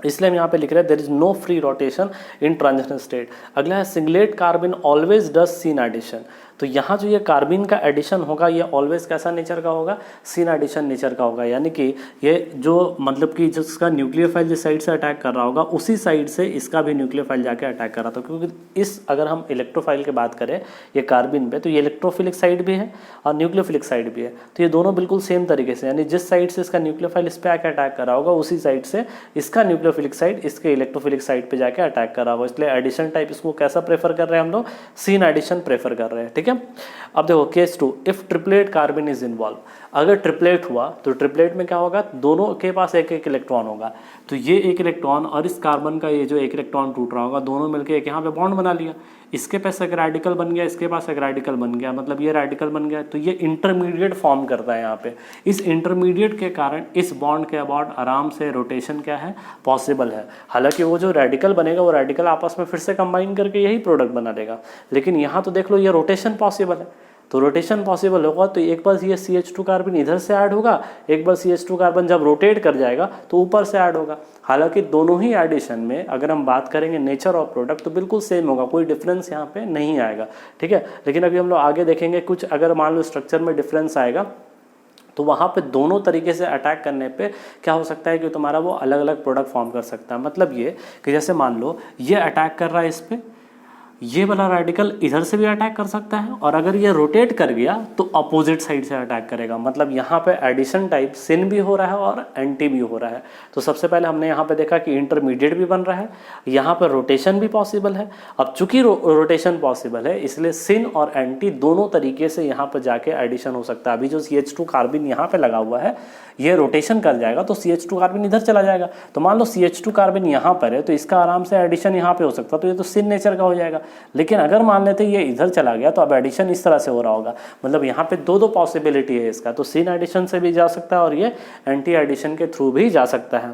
A: इसलिए हम यहाँ पे लिख रहे हैं there is no free rotation in transition state. अगला है singlet carbene always does syn addition. तो यहाँ जो ये कार्बिन का एडिशन होगा ये ऑलवेज कैसा नेचर का होगा, सीन एडिशन नेचर का होगा। यानी कि ये जो मतलब कि जिसका न्यूक्लियोफाइल जिस साइड से अटैक कर रहा होगा उसी साइड से इसका भी न्यूक्लियोफाइल जाके अटैक कर रहा था। क्योंकि इस अगर हम इलेक्ट्रोफाइल की बात करें ये कार्बिन पे, तो ये इलेक्ट्रोफिलिक साइड भी है और न्यूक्लियोफिलिक साइड भी है। तो ये दोनों बिल्कुल सेम तरीके से, यानी जिस साइड से इसका न्यूक्लियोफाइल इस पर आके अटैक कर रहा होगा उसी साइड से इसका न्यूक्लियोफिलिक साइड इसके इलेक्ट्रोफिलिक साइड पे जाके अटैक कर रहा होगा। इसलिए एडिशन टाइप इसको कैसा प्रेफर कर रहे हैं हम लोग, सीन एडिशन प्रेफर कर रहे हैं। ठीक है, अब देखो case 2, if triplet कार्बिन is involve. अगर ट्रिपलेट हुआ तो ट्रिपलेट में क्या होगा, दोनों के पास एक एक इलेक्ट्रॉन होगा। तो ये एक इलेक्ट्रॉन और इस कार्बन का ये जो एक इलेक्ट्रॉन टूट रहा होगा, दोनों मिलकर एक यहाँ पे बॉन्ड बना लिया। इसके पास एक रेडिकल बन गया, इसके पास एक रेडिकल बन गया, मतलब ये रेडिकल बन गया। तो ये इंटरमीडिएट फॉर्म करता है यहाँ पे। इस इंटरमीडिएट के कारण इस बॉन्ड के अबाउट आराम से रोटेशन क्या है, पॉसिबल है। हालांकि वो जो रेडिकल बनेगा वो रेडिकल आपस में फिर से कंबाइन करके यही प्रोडक्ट बना देगा, लेकिन यहाँ तो देख लो ये रोटेशन पॉसिबल है। तो रोटेशन पॉसिबल होगा तो एक बार ये CH2 कार्बन इधर से ऐड होगा, एक बार CH2 कार्बन जब रोटेट कर जाएगा तो ऊपर से ऐड होगा। हालांकि दोनों ही एडिशन में अगर हम बात करेंगे नेचर ऑफ प्रोडक्ट तो बिल्कुल सेम होगा, कोई डिफरेंस यहाँ पे नहीं आएगा, ठीक है। लेकिन अभी हम लोग आगे देखेंगे कुछ अगर मान लो स्ट्रक्चर में डिफरेंस आएगा तो वहाँ पे दोनों तरीके से अटैक करने पे क्या हो सकता है कि तुम्हारा वो अलग अलग प्रोडक्ट फॉर्म कर सकता है। मतलब ये कि जैसे मान लो ये अटैक कर रहा है इस पर, ये वाला रेडिकल इधर से भी अटैक कर सकता है और अगर ये रोटेट कर गया तो अपोजिट साइड से अटैक करेगा। मतलब यहाँ पे एडिशन टाइप सिन भी हो रहा है और एंटी भी हो रहा है। तो सबसे पहले हमने यहाँ पे देखा कि इंटरमीडिएट भी बन रहा है, यहाँ पर रोटेशन भी पॉसिबल है। अब चूंकि रोटेशन पॉसिबल है इसलिए सिन और एंटी दोनों तरीके से यहाँ पर जाके एडिशन हो सकता है। अभी जो CH2 कार्बन यहाँ पे लगा हुआ है ये रोटेशन कर जाएगा तो CH2 कार्बन इधर चला जाएगा। तो मान लो CH2 कार्बन यहाँ पर है तो इसका आराम से एडिशन यहाँ पे हो सकता है, तो ये तो सिन नेचर का हो जाएगा। लेकिन अगर मान लेते ये इधर चला गया तो अब एडिशन इस तरह से हो रहा होगा। मतलब यहाँ पे दो पॉसिबिलिटी है इसका, तो सिन एडिशन से भी जा सकता है और ये एंटी एडिशन के थ्रू भी जा सकता है।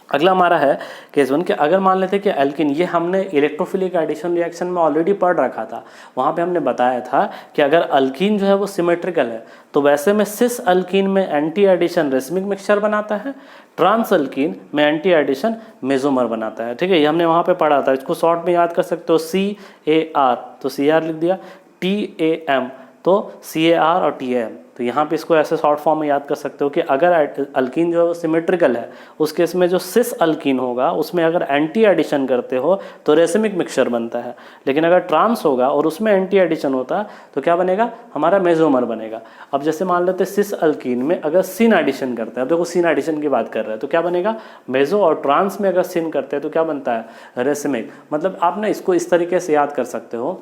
A: अगला हमारा है केस 1 कि अगर मान लेते कि एल्किन, ये हमने इलेक्ट्रोफिलिक एडिशन रिएक्शन में ऑलरेडी पढ़ रखा था। वहाँ पे हमने बताया था कि अगर अल्कीन जो है वो सिमेट्रिकल है तो वैसे में सिस अल्कीन में एंटी एडिशन रेसमिक मिक्सचर बनाता है, ट्रांस अल्कीन में एंटी एडिशन मेजोमर बनाता है, ठीक है। ये हमने वहाँ पे पढ़ा था, इसको शॉर्ट में याद कर सकते हो CAR तो CAR लिख दिया, TAM तो CAR और TAM। तो यहाँ पे इसको ऐसे शॉर्ट फॉर्म में याद कर सकते हो कि अगर अल्कीन जो है वो सिमेट्रिकल है उस केस में जो सिस अल्कीन होगा उसमें अगर एंटी एडिशन करते हो तो रेसिमिक मिक्सचर बनता है। लेकिन अगर ट्रांस होगा और उसमें एंटी एडिशन होता तो क्या बनेगा, हमारा मेजोमर बनेगा। अब जैसे मान लेते सिस अल्कीन में अगर सिन एडिशन करते हैं, अब देखो सिन एडिशन की बात कर रहे हैं तो क्या बनेगा मेजो, और ट्रांस में अगर सिन करते हैं तो क्या बनता है रेसिमिक। मतलब आप ना इसको इस तरीके से याद कर सकते हो,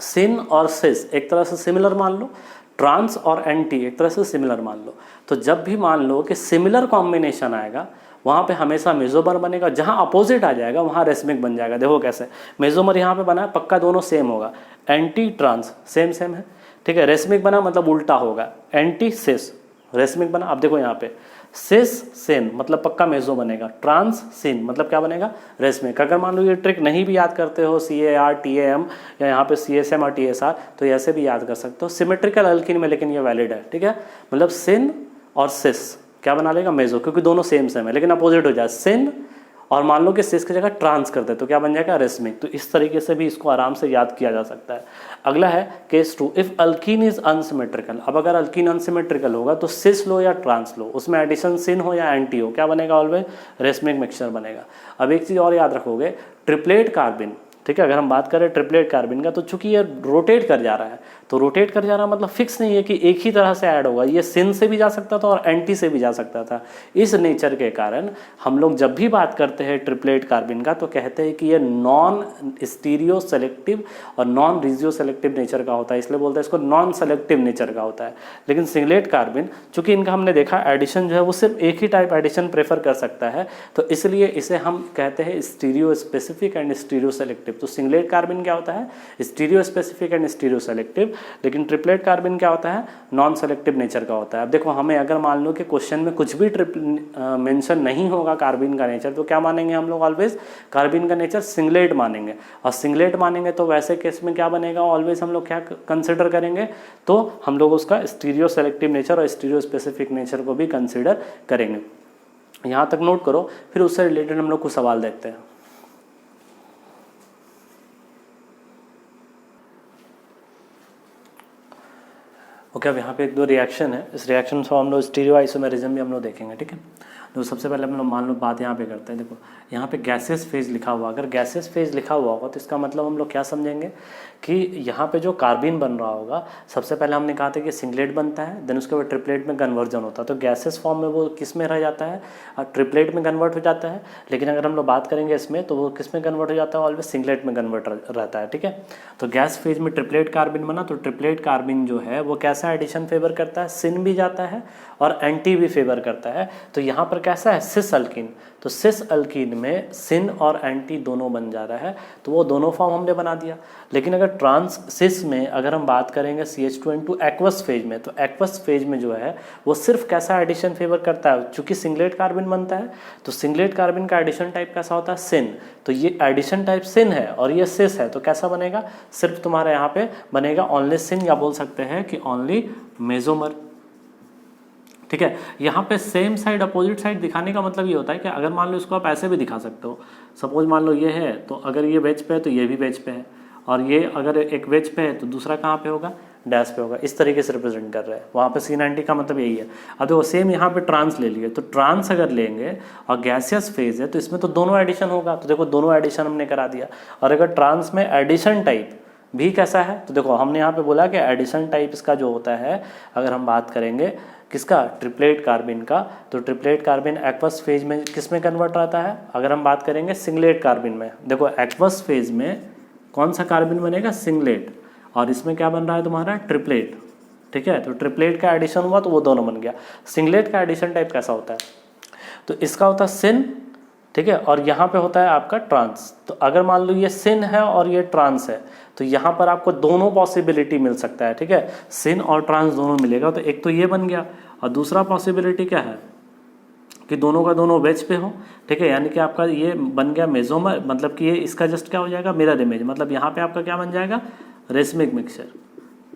A: सिन और सिस एक तरह से सिमिलर मान लो, ट्रांस और एंटी एक तरह से सिमिलर मान लो। तो जब भी मान लो कि सिमिलर कॉम्बिनेशन आएगा वहाँ पे हमेशा मेजोमर बनेगा, जहाँ अपोजिट आ जाएगा वहाँ रेसमिक बन जाएगा। देखो कैसे, मेजोमर यहाँ पे बना है पक्का दोनों सेम होगा, एंटी ट्रांस सेम सेम है, ठीक है। रेसमिक बना मतलब उल्टा होगा, एंटी सिस रेसमिक बना। अब देखो यहाँ पे सिस सिन मतलब पक्का मेजो बनेगा, ट्रांस सिन मतलब क्या बनेगा रेसमिक। अगर मान लो ये ट्रिक नहीं भी याद करते हो CAR TAM या यहाँ पे CSM और TSR तो ऐसे भी याद कर सकते हो सिमेट्रिकल अल्कीन में, लेकिन ये वैलिड है, ठीक है। मतलब सिन और सिस क्या बना लेगा मेजो, क्योंकि दोनों सेम सेम है लेकिन अपोजिट हो जाए, सिन और मान लो कि सिस की जगह ट्रांस कर दे तो क्या बन जाएगा रेसमिक। तो इस तरीके से भी इसको आराम से याद किया जा सकता है। अगला है case 2, if alkene is unsymmetrical. अब अगर अल्कीन अनसिमेट्रिकल होगा तो सिस लो या ट्रांस लो, उसमें एडिशन सिन हो या एंटी हो, क्या बनेगा ऑलवेज रेसमिक मिक्सचर बनेगा। अब एक चीज़ और याद रखोगे, ट्रिपलेट कार्बन, ठीक है। अगर हम बात करें ट्रिपलेट कार्बन का तो चूंकि ये रोटेट कर जा रहा है तो रोटेट कर जा रहा मतलब फिक्स नहीं है कि एक ही तरह से ऐड होगा, ये सिन से भी जा सकता था और एंटी से भी जा सकता था। इस नेचर के कारण हम लोग जब भी बात करते हैं ट्रिपलेट कार्बन का तो कहते हैं कि ये नॉन स्टीरियो सेलेक्टिव और नॉन रिजियो सेलेक्टिव नेचर का होता है, इसलिए बोलते हैं इसको नॉन सेलेक्टिव नेचर का होता है। लेकिन सिंगलेट कार्बन चूंकि इनका हमने देखा एडिशन जो है वो सिर्फ एक ही टाइप एडिशन प्रेफर कर सकता है तो इसलिए इसे हम कहते हैं stereo specific and stereo selective. तो सिंगलेट कार्बन क्या होता है stereo specific and stereo selective, लेकिन ट्रिपलेट कार्बन क्या होता है नॉन सेलेक्टिव नेचर का होता है। अब देखो हमें अगर मान लो कि क्वेश्चन में कुछ भी मेंशन नहीं होगा कार्बन का नेचर तो क्या मानेंगे हम लोग ऑलवेज कार्बन का नेचर सिंगलेट मानेंगे, और सिंगलेट मानेंगे तो वैसे केस में क्या बनेगा ऑलवेज हम लोग क्या कंसिडर करेंगे तो हम लोग उसका स्टीरियो सेलेक्टिव नेचर और स्टीरियो स्पेसिफिक नेचर को भी कंसिडर करेंगे। यहाँ तक नोट करो, फिर उससे रिलेटेड हम लोग कुछ सवाल देखते हैं। ओके, अब यहाँ पे एक दो रिएक्शन है, इस रिएक्शन से हम लोग स्टीरियो आइसोमेरिज्म भी हम लोग देखेंगे, ठीक है। तो सबसे पहले हम लोग मान लो बात यहाँ पे करते हैं। देखो यहाँ पे गैसेस फेज लिखा हुआ, अगर गैसेस फेज लिखा हुआ होगा तो इसका मतलब हम लोग क्या समझेंगे कि यहाँ पे जो कार्बन बन रहा होगा सबसे पहले हमने कहा था कि सिंगलेट बनता है, देन उसके बाद ट्रिपलेट में कन्वर्जन होता है। तो गैसेस फॉर्म में वो किस में रह जाता है ट्रिपलेट में कन्वर्ट हो जाता है, लेकिन अगर हम लोग बात करेंगे इसमें तो वो किस में कन्वर्ट हो जाता है ऑलवेज सिंगलेट में कन्वर्ट रहता है, ठीक है। तो गैस फेज में ट्रिपलेट कार्बन बना तो ट्रिपलेट कार्बन जो है वो कैसा एडिशन फेवर करता है, सिन भी जाता है और एंटी भी फेवर करता है। तो यहाँ पर कैसा है, सिस अल्कीन। तो सिस अल्कीन में सिन और एंटी दोनों बन जा रहा है, तो वो दोनों फॉर्म हमने बना दिया। लेकिन अगर ट्रांस सिस में अगर हम बात करेंगे CH2N2 एक्वस फेज में, तो एक्वस फेज में जो है वो सिर्फ कैसा एडिशन फेवर करता है, चूंकि सिंगलेट कार्बन बनता है तो सिंगलेट कार्बन का एडिशन टाइप कैसा होता है, सिन। तो ये एडिशन टाइप सिन है और ये सिस है, तो कैसा बनेगा, सिर्फ तुम्हारा यहाँ पे बनेगा ओनली सिन, या बोल सकते हैं कि ओनली मेजोमर। ठीक है, यहाँ पे सेम साइड अपोजिट साइड दिखाने का मतलब ये होता है कि अगर मान लो इसको आप ऐसे भी दिखा सकते हो, सपोज मान लो ये है, तो अगर ये वेज पे है तो ये भी वेज पे है, और ये अगर एक वेज पे है तो दूसरा कहाँ पे होगा, डैश पे होगा। इस तरीके से रिप्रेजेंट कर रहे हैं, वहाँ पे C90 का मतलब यही है। अब देखो सेम यहाँ पे ट्रांस ले लिए, तो ट्रांस अगर लेंगे और गैसियस फेज है तो इसमें तो दोनों एडिशन होगा, तो देखो दोनों एडिशन हमने करा दिया। और अगर ट्रांस में एडिशन टाइप भी कैसा है, तो देखो हमने यहाँ पे बोला कि एडिशन टाइप इसका जो होता है, अगर हम बात करेंगे किसका, ट्रिपलेट कार्बन का, तो ट्रिपलेट कार्बन एक्वस फेज में किस में कन्वर्ट रहता है, अगर हम बात करेंगे सिंगलेट कार्बन में। देखो एक्वस फेज में कौन सा कार्बन बनेगा, सिंगलेट, और इसमें क्या बन रहा है तुम्हारा, ट्रिपलेट। ठीक है, तो ट्रिपलेट का एडिशन हुआ तो वो दोनों बन गया। सिंगलेट का एडिशन टाइप कैसा होता है, तो इसका होता है सिन, ठीक है, और यहाँ पे होता है आपका ट्रांस। तो अगर मान लो ये सिन है और ये ट्रांस है, तो यहाँ पर आपको दोनों पॉसिबिलिटी मिल सकता है। ठीक है, सिन और ट्रांस दोनों मिलेगा, तो एक तो ये बन गया, और दूसरा पॉसिबिलिटी क्या है कि दोनों का दोनों वेज पे हो। ठीक है, यानी कि आपका ये बन गया मेजोमर, मतलब कि ये इसका जस्ट क्या हो जाएगा, मिरर इमेज, मतलब यहाँ पे आपका क्या बन जाएगा, रेसमिक मिक्सचर।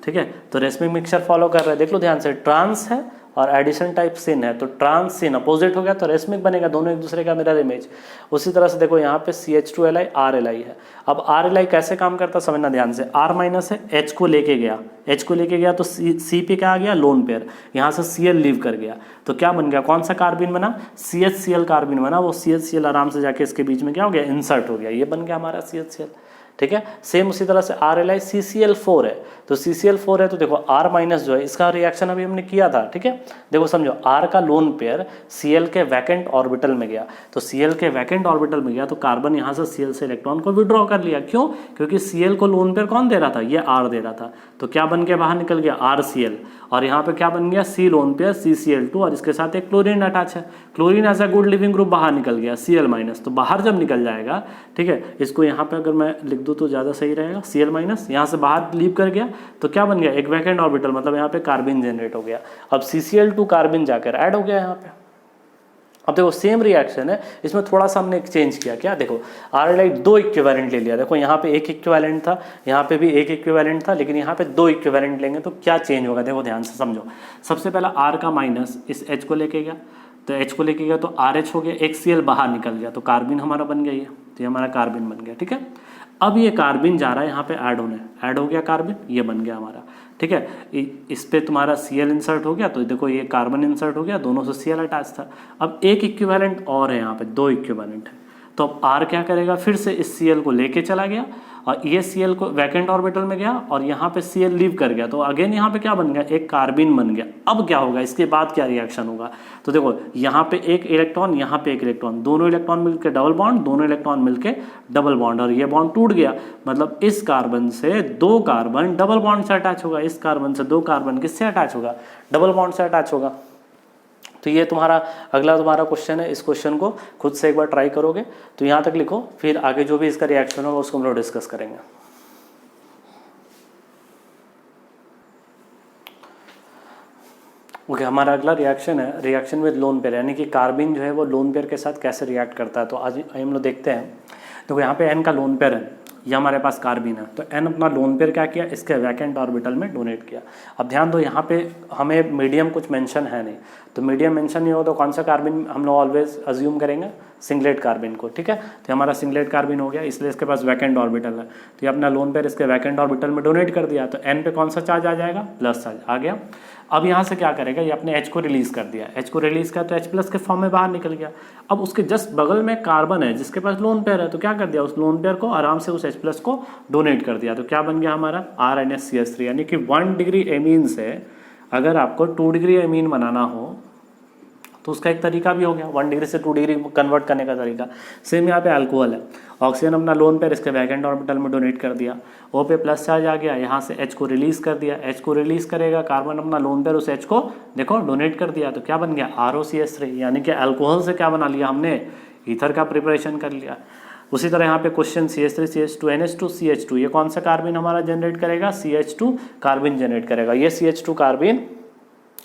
A: ठीक है, तो रेसमिक मिक्सचर फॉलो कर रहे हैं, देख लो ध्यान से, ट्रांस है और एडिशन टाइप सिन है, तो ट्रांस सिन अपोजिट हो गया तो रेसमिक बनेगा, दोनों एक दूसरे का मिरर इमेज। उसी तरह से देखो यहाँ पे CH2Li RLi है। अब RLi कैसे काम करता है समझना ध्यान से, R माइनस है, H को लेके गया, H को लेके गया तो C पे क्या आ गया, लोन पेयर, यहाँ से Cl लीव कर गया, तो क्या बन गया, कौन सा कार्बन बना, CHCl कार्बन बना। वो CHCl आराम से जाके इसके बीच में क्या हो गया, इंसर्ट हो गया, ये बन गया हमारा CHCl। ठीक है, सेम उसी तरह से RLi CCl4 है, तो CCl4 है तो देखो R माइनस जो है इसका रिएक्शन अभी हमने किया था। ठीक है, देखो समझो, R का लोन पेयर Cl के वैकेंट ऑर्बिटल में गया, तो Cl के वैकेंट ऑर्बिटल में गया तो कार्बन यहाँ से Cl से इलेक्ट्रॉन को विड्रॉ कर लिया। क्यों, क्योंकि Cl को लोन पेयर कौन दे रहा था, ये R दे रहा था, तो क्या बन के बाहर निकल गया RCl, और यहाँ पे क्या बन गया, C लोन पेयर CCl2, और इसके साथ एक क्लोरीन अटैच है, chlorine as a good leaving group बाहर निकल गया Cl माइनस। तो बाहर जब निकल जाएगा, ठीक है, इसको यहाँ पे अगर मैं लिख दूँ तो ज़्यादा सही रहेगा, Cl माइनस यहाँ से बाहर लीव कर गया, तो क्या बन गया, एक वैकेंट ऑर्बिटल, मतलब यहाँ पे कार्बन जनरेट हो गया। अब CCl2 कार्बन जाकर ऐड हो गया यहाँ पे। अब देखो सेम रिएक्शन है, इसमें थोड़ा सा हमने एक्सचेंज किया, क्या देखो, RLi 2 इक्विवेलेंट ले लिया, देखो यहाँ पे एक इक्विवेलेंट था, यहाँ पे भी एक इक्विवेलेंट था, लेकिन यहाँ पे 2 इक्विवेलेंट लेंगे तो क्या चेंज होगा, देखो ध्यान से समझो। सबसे पहला R का माइनस इस H को लेके गया, तो H को लेके गया तो RH हो गया, एक Cl बाहर निकल गया, तो कार्बन हमारा बन गया, ये तो ये हमारा कार्बन बन गया। ठीक है, अब ये कार्बन जा रहा है यहाँ पे ऐड होने, ऐड हो गया कार्बन, ये बन गया हमारा। ठीक है, इस पे तुम्हारा Cl इंसर्ट हो गया, तो देखो ये कार्बन इंसर्ट हो गया, दोनों से Cl अटैच था। अब एक इक्विवेलेंट और है, यहाँ पे 2 इक्विवेलेंट है, तो अब R क्या करेगा, फिर से इस Cl को लेके चला गया, और ये Cl को वैकेंट ऑर्बिटल में गया, और यहाँ पे Cl लीव कर गया, तो अगेन यहाँ पे क्या बन गया, एक कार्बन बन गया। अब क्या होगा, इसके बाद क्या रिएक्शन होगा, तो देखो यहाँ पे एक इलेक्ट्रॉन, यहाँ पे एक इलेक्ट्रॉन, दोनों इलेक्ट्रॉन मिलकर डबल बॉन्ड, दोनों इलेक्ट्रॉन मिलकर डबल बॉन्ड, और ये बॉन्ड टूट गया, मतलब इस कार्बन से 2 कार्बन डबल बॉन्ड से अटैच होगा, इस कार्बन से 2 कार्बन किससे अटैच होगा, डबल बॉन्ड से अटैच होगा। तो ये तुम्हारा अगला तुम्हारा क्वेश्चन है, इस क्वेश्चन को खुद से एक बार ट्राई करोगे तो यहाँ तक लिखो, फिर आगे जो भी इसका रिएक्शन होगा उसको हम लोग डिस्कस करेंगे। ओके, हमारा अगला रिएक्शन है रिएक्शन विद लोन पेयर, यानी कि कार्बन जो है वो लोन पेयर के साथ कैसे रिएक्ट करता है। तो आज हम लोग देखते हैं, देखो यहाँ पे N का लोन पेयर है, ये हमारे पास कार्बन है, तो N अपना लोन पेयर क्या किया, इसके वैकेंट ऑर्बिटल में डोनेट किया। अब ध्यान दो, यहाँ पे हमें मीडियम कुछ मेंशन है नहीं, तो मीडियम मेंशन नहीं हो तो कौन सा कार्बन हम लोग ऑलवेज अज्यूम करेंगे, सिंगलेट कार्बन को। ठीक है, तो हमारा सिंगलेट कार्बन हो गया, इसलिए इसके पास वैकेंट ऑर्बिटल है, तो ये अपना लोन पेयर इसके वैकेंट ऑर्बिटल में डोनेट कर दिया, तो N पे कौन सा चार्ज आ जाएगा, प्लस चार्ज आ गया। अब यहाँ से क्या करेगा, ये अपने H को रिलीज कर दिया, H को रिलीज किया तो H प्लस के फॉर्म में बाहर निकल गया। अब उसके जस्ट बगल में कार्बन है जिसके पास लोन पेयर है, तो क्या कर दिया, उस लोन पेयर को आराम से उस H प्लस को डोनेट कर दिया, तो क्या बन गया हमारा RNSCH3, यानी कि 1 डिग्री एमीन से अगर आपको 2 डिग्री एमीन बनाना हो तो उसका एक तरीका भी हो गया 1 डिग्री से 2 डिग्री कन्वर्ट करने का तरीका। सेम यहाँ पे अल्कोहल है, ऑक्सीजन अपना लोन पेयर इसके वैकेंट ऑर्बिटल में डोनेट कर दिया, O पे प्लस चार्ज आ गया, यहाँ से H को रिलीज कर दिया, H को रिलीज करेगा, कार्बन अपना लोन पेयर उस H को देखो डोनेट कर दिया, तो क्या बन गया ROCH3, यानी कि अल्कोहल से क्या बना लिया हमने, ईथर का प्रिपरेशन कर लिया। उसी तरह यहाँ पे question CH3 CH2 NH2 CH2, ये कौन सा कार्बिन हमारा जनरेट करेगा, CH2 कार्बिन जनरेट करेगा। ये CH2 कार्बिन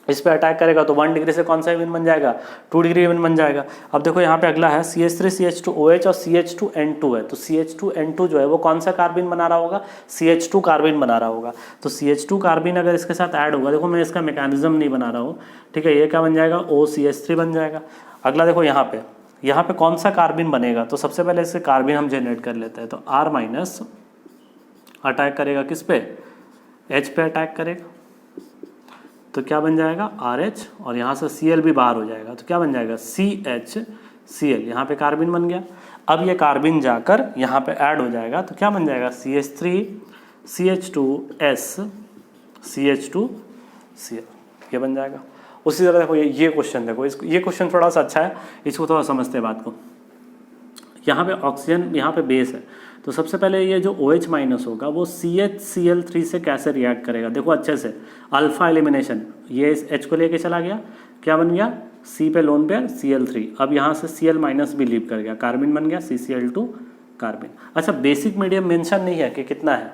A: इस पे अटैक करेगा तो 1 डिग्री से कौन सा इवन बन जाएगा, 2 डिग्री इवन बन जाएगा। अब देखो यहाँ पे अगला है CH3 CH2 OH और CH2N2 है, तो CH2N2 जो है वो कौन सा कार्बिन बना रहा होगा, CH2 कार्बिन बना रहा होगा। तो CH2 कार्बिन अगर इसके साथ ऐड होगा, देखो मैं इसका मैकेनिज्म नहीं बना रहा हूँ, ठीक है, ये क्या बन जाएगा OCH3 बन जाएगा। अगला देखो यहाँ पे कौन सा कार्बिन बनेगा, तो सबसे पहले इससे कार्बिन हम जनरेट कर लेते हैं। तो R माइनस अटैक करेगा किस पे, H पे अटैक करेगा, तो क्या बन जाएगा RH, और यहाँ से Cl भी बाहर हो जाएगा, तो क्या बन जाएगा CHCl, यहाँ पे कार्बिन बन गया। अब ये कार्बिन जाकर यहाँ पे ऐड हो जाएगा, तो क्या बन जाएगा CH3 CH2S CH2Cl, ये बन जाएगा। उसी तरह देखो ये क्वेश्चन देखो, ये क्वेश्चन थोड़ा सा अच्छा है, इसको थोड़ा समझते हैं बात को। यहाँ पे ऑक्सीजन यहाँ पे बेस है, तो सबसे पहले ये जो OH माइनस होगा वो CHCl3 से कैसे रिएक्ट करेगा, देखो अच्छे से, अल्फा एलिमिनेशन, ये इस H को लेके चला गया, क्या बन गया C पे लोन पेयर Cl3, अब यहाँ से Cl माइनस भी लीव कर गया, कार्बिन बन गया CCl2 कार्बिन। अच्छा बेसिक मीडियम मेंशन नहीं है कि कितना है,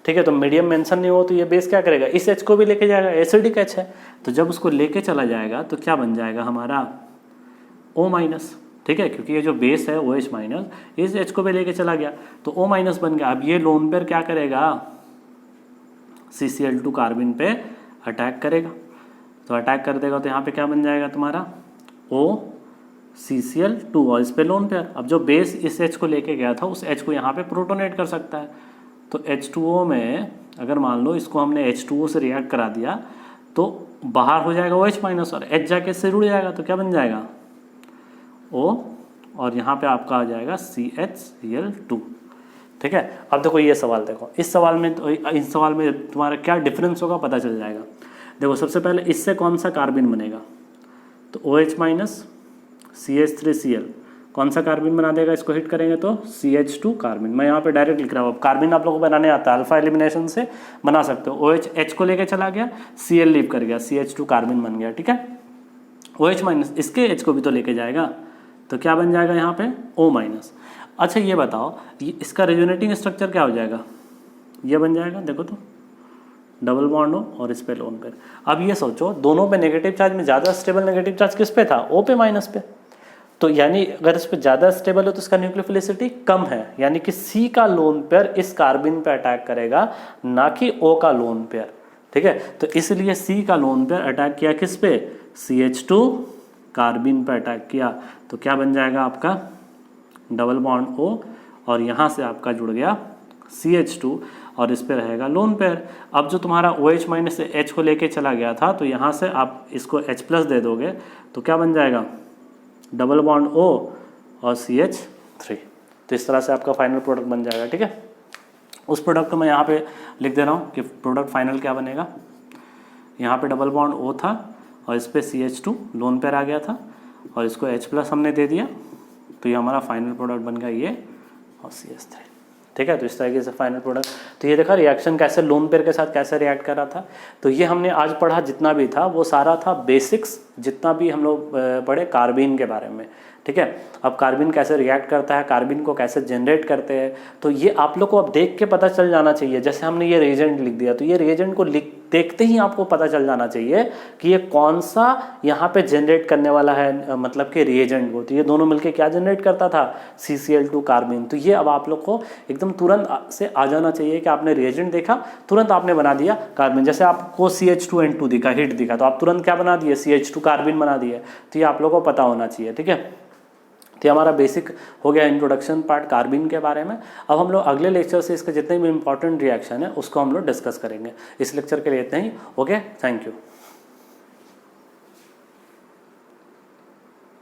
A: ठीक है, तो मीडियम मेंशन नहीं हो तो ये बेस क्या करेगा, इस H को भी लेके जाएगा, एसिडिक H है, तो जब उसको लेके चला जाएगा तो क्या बन जाएगा हमारा O माइनस, ठीक है, क्योंकि ये जो बेस है OH माइनस इस H को भी लेके चला गया तो O माइनस बन गया। अब ये लोन पेयर क्या करेगा, CCl2 कार्बिन पे अटैक करेगा, तो अटैक कर देगा तो यहाँ पे क्या बन जाएगा तुम्हारा OCCl2 और इस पे लोन पेयर। अब जो बेस इस H को लेके गया था उस H को यहाँ पे प्रोटोनेट कर सकता है, तो H2O में अगर मान लो इसको हमने H2O से रिएक्ट करा दिया तो बाहर हो जाएगा OH माइनस और H जाके इससे जुड़ जाएगा, तो क्या बन जाएगा O, और यहाँ पे आपका आ जाएगा CHCl2, ठीक है। अब देखो ये सवाल देखो, इस सवाल में तुम्हारा क्या डिफरेंस होगा पता चल जाएगा। देखो सबसे पहले इससे कौन सा कार्बिन बनेगा, तो OH माइनस CH3Cl कौन सा कार्बिन बना देगा, इसको हिट करेंगे तो CH2 कार्बिन। मैं यहाँ पे डायरेक्ट लिख रहा हूँ, अब कार्बिन आप लोगों को बनाने आता है, अल्फा एलिमिनेशन से बना सकते हो। OH H को लेके चला गया, Cl लीव कर गया, CH2 कार्बिन बन गया, ठीक है। OH माइनस इसके H को भी तो लेके जाएगा, तो क्या बन जाएगा यहाँ पे O माइनस। अच्छा ये बताओ इसका रेजोनेटिंग स्ट्रक्चर क्या हो जाएगा, ये बन जाएगा, देखो तो डबल बॉन्ड हो और इस पे लोन पेयर। अब ये सोचो दोनों पे नेगेटिव चार्ज में ज़्यादा स्टेबल नेगेटिव चार्ज किस पे था, O पे माइनस पे, तो यानी अगर इस पे ज़्यादा स्टेबल हो तो इसका न्यूक्लियोफिलिसिटी कम है, यानी कि C का लोन पेयर इस कार्बिन पे अटैक करेगा ना कि O का लोन पेयर, ठीक है। तो इसलिए C का लोन पेयर अटैक किया किस पे, CH2 कार्बिन पे अटैक किया, तो क्या बन जाएगा आपका डबल बॉन्ड O और यहाँ से आपका जुड़ गया CH2 और इस पे रहेगा लोन पेयर। अब जो तुम्हारा OH माइनस से H को लेके चला गया था तो यहाँ से आप इसको H प्लस दे दोगे तो क्या बन जाएगा डबल बॉन्ड O और CH3। तो इस तरह से आपका फाइनल प्रोडक्ट बन जाएगा, ठीक है। उस प्रोडक्ट को मैं यहाँ पे लिख दे रहा हूँ कि प्रोडक्ट फाइनल क्या बनेगा। यहाँ पे डबल बॉन्ड O था और इस पे CH2 लोन पेयर आ गया था और इसको H प्लस हमने दे दिया, तो ये हमारा फाइनल प्रोडक्ट बन गया ये और CH3, ठीक है। तो इस तरीके से फाइनल प्रोडक्ट, तो ये देखा रिएक्शन कैसे लोन पेयर के साथ कैसे रिएक्ट कर रहा था। तो ये हमने आज पढ़ा जितना भी था वो सारा था बेसिक्स, जितना भी हम लोग पढ़े कार्बिन के बारे में, ठीक है। अब कार्बिन कैसे रिएक्ट करता है, कार्बिन को कैसे जनरेट करते हैं, तो ये आप लोग को अब देख के पता चल जाना चाहिए। जैसे हमने ये रिएजेंट लिख दिया तो ये रिएजेंट को देखते ही आपको पता चल जाना चाहिए कि ये कौन सा यहाँ पे जनरेट करने वाला है, मतलब कि रिएजेंट को। तो ये दोनों मिलके क्या जनरेट करता था, CCl2 कार्बिन। तो ये अब आप लोग को एकदम तुरंत से आ जाना चाहिए कि आपने रिएजेंट देखा तुरंत आपने बना दिया कार्बिन। जैसे आपको CH2N2 दिखा, हिट दिखा, तो आप तुरंत क्या बना दिए, CH2 कार्बिन बना दिए। तो ये आप लोग को पता होना चाहिए, ठीक है। तो हमारा बेसिक हो गया इंट्रोडक्शन पार्ट कार्बिन के बारे में। अब हम लोग अगले लेक्चर से इसके जितने भी इंपॉर्टेंट रिएक्शन है उसको हम लोग डिस्कस करेंगे। इस लेक्चर के लिए इतना ही, ओके, थैंक यू।